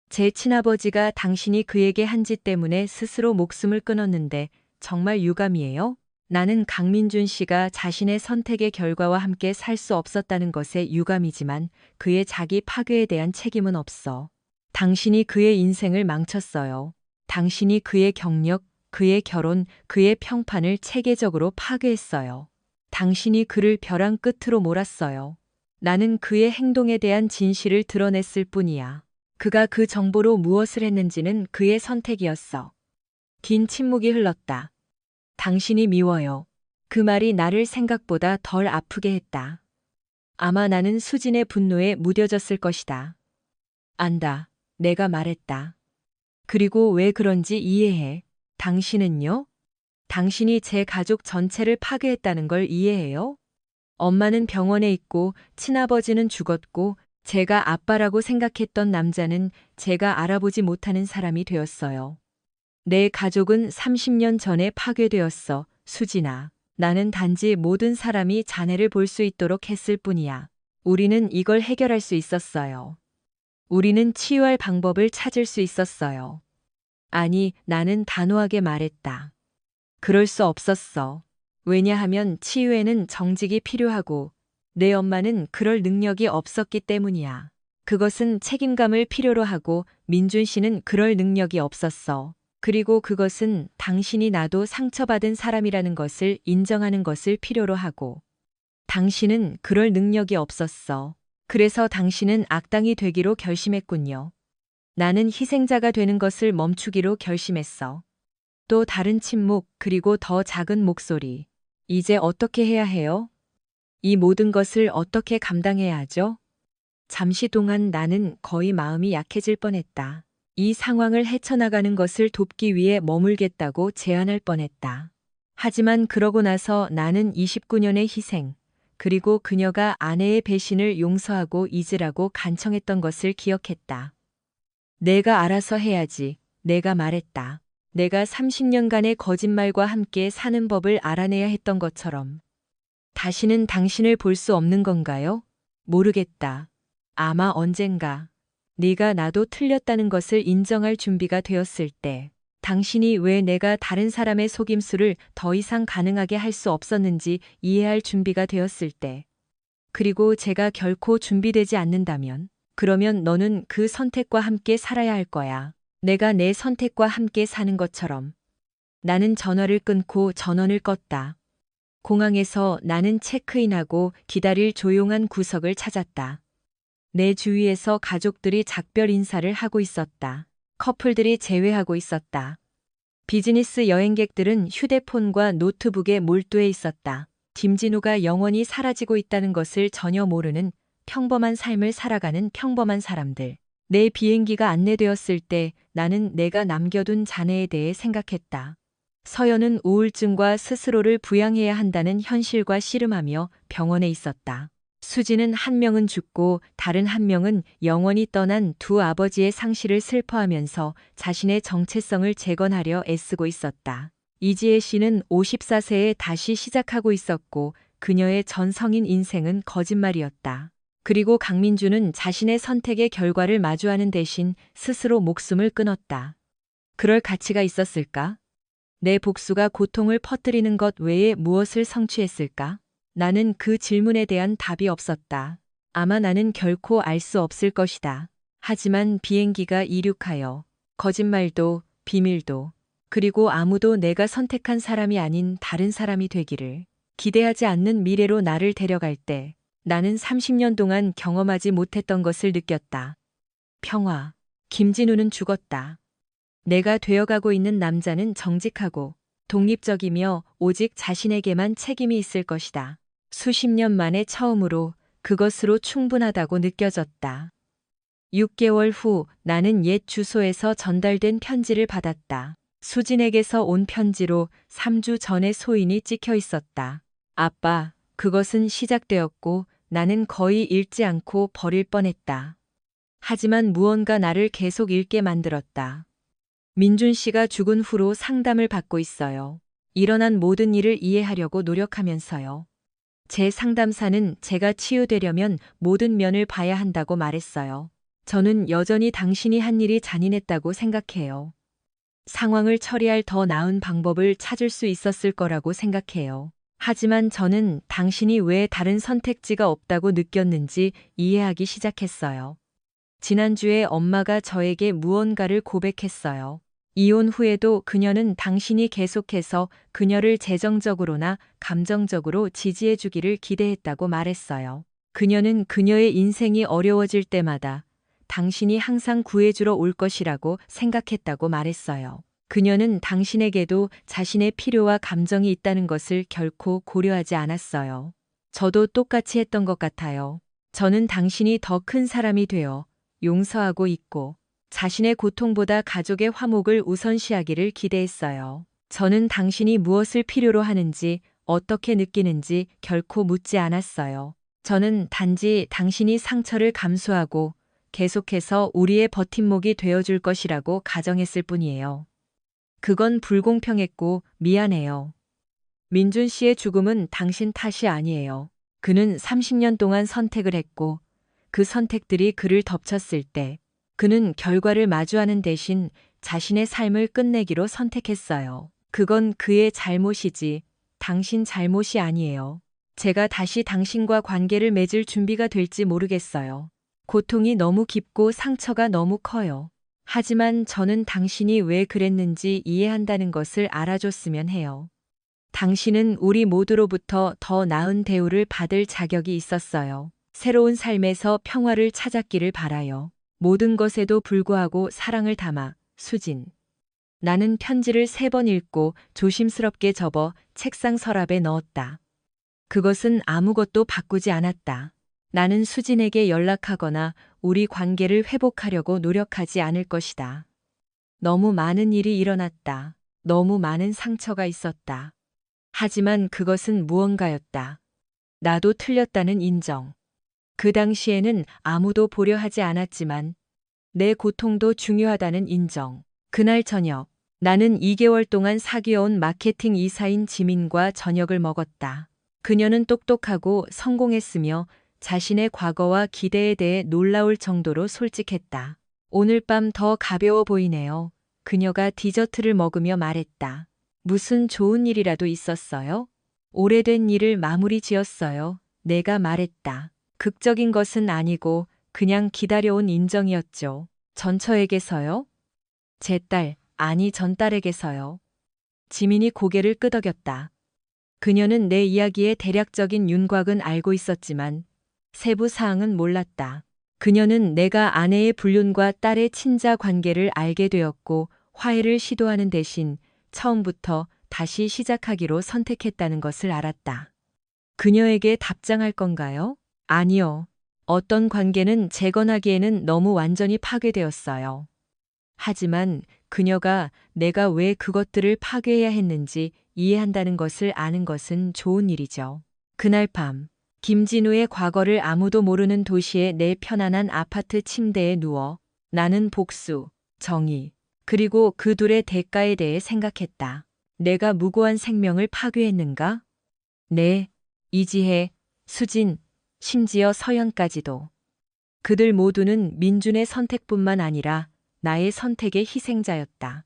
제 친아버지가 당신이 그에게 한 짓 때문에 스스로 목숨을 끊었는데 정말 유감이에요? 나는 강민준 씨가 자신의 선택의 결과와 함께 살 수 없었다는 것에 유감이지만 그의 자기 파괴에 대한 책임은 없어. 당신이 그의 인생을 망쳤어요. 당신이 그의 경력, 그의 결혼, 그의 평판을 체계적으로 파괴했어요. 당신이 그를 벼랑 끝으로 몰았어요. 나는 그의 행동에 대한 진실을 드러냈을 뿐이야. 그가 그 정보로 무엇을 했는지는 그의 선택이었어. 긴 침묵이 흘렀다. 당신이 미워요. 그 말이 나를 생각보다 덜 아프게 했다. 아마 나는 수진의 분노에 무뎌졌을 것이다. 안다. 내가 말했다. 그리고 왜 그런지 이해해. 당신은요? 당신이 제 가족 전체를 파괴했다는 걸 이해해요? 엄마는 병원에 있고 친아버지는 죽었고 제가 아빠라고 생각했던 남자는 제가 알아보지 못하는 사람이 되었어요. 내 가족은 30년 전에 파괴되었어, 수진아. 나는 단지 모든 사람이 자네를 볼 수 있도록 했을 뿐이야. 우리는 이걸 해결할 수 있었어요. 우리는 치유할 방법을 찾을 수 있었어요. 아니, 나는 단호하게 말했다. 그럴 수 없었어. 왜냐하면 치유에는 정직이 필요하고 내 엄마는 그럴 능력이 없었기 때문이야. 그것은 책임감을 필요로 하고 민준 씨는 그럴 능력이 없었어. 그리고 그것은 당신이 나도 상처받은 사람이라는 것을 인정하는 것을 필요로 하고 당신은 그럴 능력이 없었어. 그래서 당신은 악당이 되기로 결심했군요. 나는 희생자가 되는 것을 멈추기로 결심했어. 또 다른 침묵, 그리고 더 작은 목소리. 이제 어떻게 해야 해요? 이 모든 것을 어떻게 감당해야 하죠? 잠시 동안 나는 거의 마음이 약해질 뻔했다. 이 상황을 헤쳐나가는 것을 돕기 위해 머물겠다고 제안할 뻔했다. 하지만 그러고 나서 나는 29년의 희생, 그리고 그녀가 아내의 배신을 용서하고 잊으라고 간청했던 것을 기억했다. 내가 알아서 해야지. 내가 말했다. 내가 30년간의 거짓말과 함께 사는 법을 알아내야 했던 것처럼. 다시는 당신을 볼 수 없는 건가요? 모르겠다. 아마 언젠가. 네가 나도 틀렸다는 것을 인정할 준비가 되었을 때. 당신이 왜 내가 다른 사람의 속임수를 더 이상 가능하게 할 수 없었는지 이해할 준비가 되었을 때. 그리고 제가 결코 준비되지 않는다면, 그러면 너는 그 선택과 함께 살아야 할 거야. 내가 내 선택과 함께 사는 것처럼. 나는 전화를 끊고 전원을 껐다. 공항에서 나는 체크인하고 기다릴 조용한 구석을 찾았다. 내 주위에서 가족들이 작별 인사를 하고 있었다. 커플들이 제외하고 있었다. 비즈니스 여행객들은 휴대폰과 노트북에 몰두해 있었다. 김진우가 영원히 사라지고 있다는 것을 전혀 모르는 평범한 삶을 살아가는 평범한 사람들. 내 비행기가 안내되었을 때 나는 내가 남겨둔 자네에 대해 생각했다. 서연은 우울증과 스스로를 부양해야 한다는 현실과 씨름하며 병원에 있었다. 수지는 한 명은 죽고 다른 한 명은 영원히 떠난 두 아버지의 상실을 슬퍼하면서 자신의 정체성을 재건하려 애쓰고 있었다. 이지혜 씨는 54세에 다시 시작하고 있었고 그녀의 전 성인 인생은 거짓말이었다. 그리고 강민주는 자신의 선택의 결과를 마주하는 대신 스스로 목숨을 끊었다. 그럴 가치가 있었을까? 내 복수가 고통을 퍼뜨리는 것 외에 무엇을 성취했을까? 나는 그 질문에 대한 답이 없었다. 아마 나는 결코 알 수 없을 것이다. 하지만 비행기가 이륙하여 거짓말도 비밀도 그리고 아무도 내가 선택한 사람이 아닌 다른 사람이 되기를 기대하지 않는 미래로 나를 데려갈 때 나는 30년 동안 경험하지 못했던 것을 느꼈다. 평화. 김진우는 죽었다. 내가 되어가고 있는 남자는 정직하고 독립적이며 오직 자신에게만 책임이 있을 것이다. 수십 년 만에 처음으로 그것으로 충분하다고 느껴졌다. 6개월 후 나는 옛 주소에서 전달된 편지를 받았다. 수진에게서 온 편지로 3주 전에 소인이 찍혀 있었다. 아빠, 그것은 시작되었고 나는 거의 읽지 않고 버릴 뻔했다. 하지만 무언가 나를 계속 읽게 만들었다. 민준 씨가 죽은 후로 상담을 받고 있어요. 일어난 모든 일을 이해하려고 노력하면서요. 제 상담사는 제가 치유되려면 모든 면을 봐야 한다고 말했어요. 저는 여전히 당신이 한 일이 잔인했다고 생각해요. 상황을 처리할 더 나은 방법을 찾을 수 있었을 거라고 생각해요. 하지만 저는 당신이 왜 다른 선택지가 없다고 느꼈는지 이해하기 시작했어요. 지난주에 엄마가 저에게 무언가를 고백했어요. 이혼 후에도 그녀는 당신이 계속해서 그녀를 재정적으로나 감정적으로 지지해 주기를 기대했다고 말했어요. 그녀는 그녀의 인생이 어려워질 때마다 당신이 항상 구해주러 올 것이라고 생각했다고 말했어요. 그녀는 당신에게도 자신의 필요와 감정이 있다는 것을 결코 고려하지 않았어요. 저도 똑같이 했던 것 같아요. 저는 당신이 더 큰 사람이 되어 용서하고 있고 자신의 고통보다 가족의 화목을 우선시하기를 기대했어요. 저는 당신이 무엇을 필요로 하는지 어떻게 느끼는지 결코 묻지 않았어요. 저는 단지 당신이 상처를 감수하고 계속해서 우리의 버팀목이 되어줄 것이라고 가정했을 뿐이에요. 그건 불공평했고 미안해요. 민준 씨의 죽음은 당신 탓이 아니에요. 그는 30년 동안 선택을 했고 그 선택들이 그를 덮쳤을 때 그는 결과를 마주하는 대신 자신의 삶을 끝내기로 선택했어요. 그건 그의 잘못이지 당신 잘못이 아니에요. 제가 다시 당신과 관계를 맺을 준비가 될지 모르겠어요. 고통이 너무 깊고 상처가 너무 커요. 하지만 저는 당신이 왜 그랬는지 이해한다는 것을 알아줬으면 해요. 당신은 우리 모두로부터 더 나은 대우를 받을 자격이 있었어요. 새로운 삶에서 평화를 찾았기를 바라요. 모든 것에도 불구하고 사랑을 담아, 수진. 나는 편지를 3번 읽고 조심스럽게 접어 책상 서랍에 넣었다. 그것은 아무것도 바꾸지 않았다. 나는 수진에게 연락하거나 우리 관계를 회복하려고 노력하지 않을 것이다. 너무 많은 일이 일어났다. 너무 많은 상처가 있었다. 하지만 그것은 무언가였다. 나도 틀렸다는 인정. 그 당시에는 아무도 보려 하지 않았지만 내 고통도 중요하다는 인정. 그날 저녁, 나는 2개월 동안 사귀어온 마케팅 이사인 지민과 저녁을 먹었다. 그녀는 똑똑하고 성공했으며 자신의 과거와 기대에 대해 놀라울 정도로 솔직했다. 오늘 밤 더 가벼워 보이네요. 그녀가 디저트를 먹으며 말했다. 무슨 좋은 일이라도 있었어요? 오래된 일을 마무리 지었어요. 내가 말했다. 극적인 것은 아니고 그냥 기다려온 인정이었죠. 전처에게서요? 제 딸, 아니 전딸에게서요. 지민이 고개를 끄덕였다. 그녀는 내 이야기의 대략적인 윤곽은 알고 있었지만 세부 사항은 몰랐다. 그녀는 내가 아내의 불륜과 딸의 친자 관계를 알게 되었고 화해를 시도하는 대신 처음부터 다시 시작하기로 선택했다는 것을 알았다. 그녀에게 답장할 건가요? 아니요. 어떤 관계는 재건하기에는 너무 완전히 파괴되었어요. 하지만 그녀가 내가 왜 그것들을 파괴해야 했는지 이해한다는 것을 아는 것은 좋은 일이죠. 그날 밤, 김진우의 과거를 아무도 모르는 도시의 내 편안한 아파트 침대에 누워 나는 복수, 정의, 그리고 그 둘의 대가에 대해 생각했다. 내가 무고한 생명을 파괴했는가? 네, 이지혜, 수진, 심지어 서연까지도. 그들 모두는 민준의 선택뿐만 아니라 나의 선택의 희생자였다.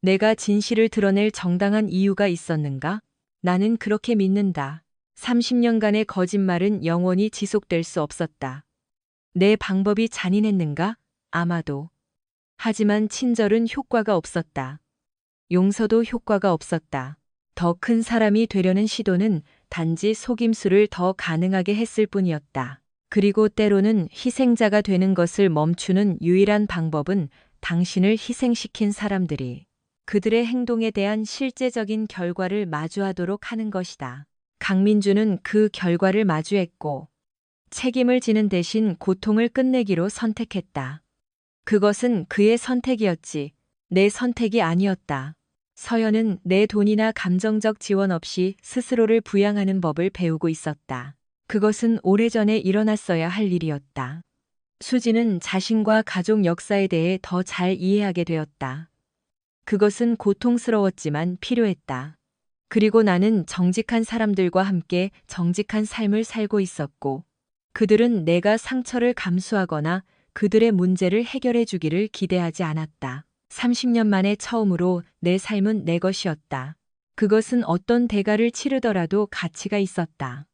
내가 진실을 드러낼 정당한 이유가 있었는가? 나는 그렇게 믿는다. 30년간의 거짓말은 영원히 지속될 수 없었다. 내 방법이 잔인했는가? 아마도. 하지만 친절은 효과가 없었다. 용서도 효과가 없었다. 더 큰 사람이 되려는 시도는 단지 속임수를 더 가능하게 했을 뿐이었다. 그리고 때로는 희생자가 되는 것을 멈추는 유일한 방법은 당신을 희생시킨 사람들이 그들의 행동에 대한 실제적인 결과를 마주하도록 하는 것이다. 강민주는 그 결과를 마주했고 책임을 지는 대신 고통을 끝내기로 선택했다. 그것은 그의 선택이었지 내 선택이 아니었다. 서연은 내 돈이나 감정적 지원 없이 스스로를 부양하는 법을 배우고 있었다. 그것은 오래전에 일어났어야 할 일이었다. 수지는 자신과 가족 역사에 대해 더 잘 이해하게 되었다. 그것은 고통스러웠지만 필요했다. 그리고 나는 정직한 사람들과 함께 정직한 삶을 살고 있었고, 그들은 내가 상처를 감수하거나 그들의 문제를 해결해 주기를 기대하지 않았다. 30년 만에 처음으로 내 삶은 내 것이었다. 그것은 어떤 대가를 치르더라도 가치가 있었다.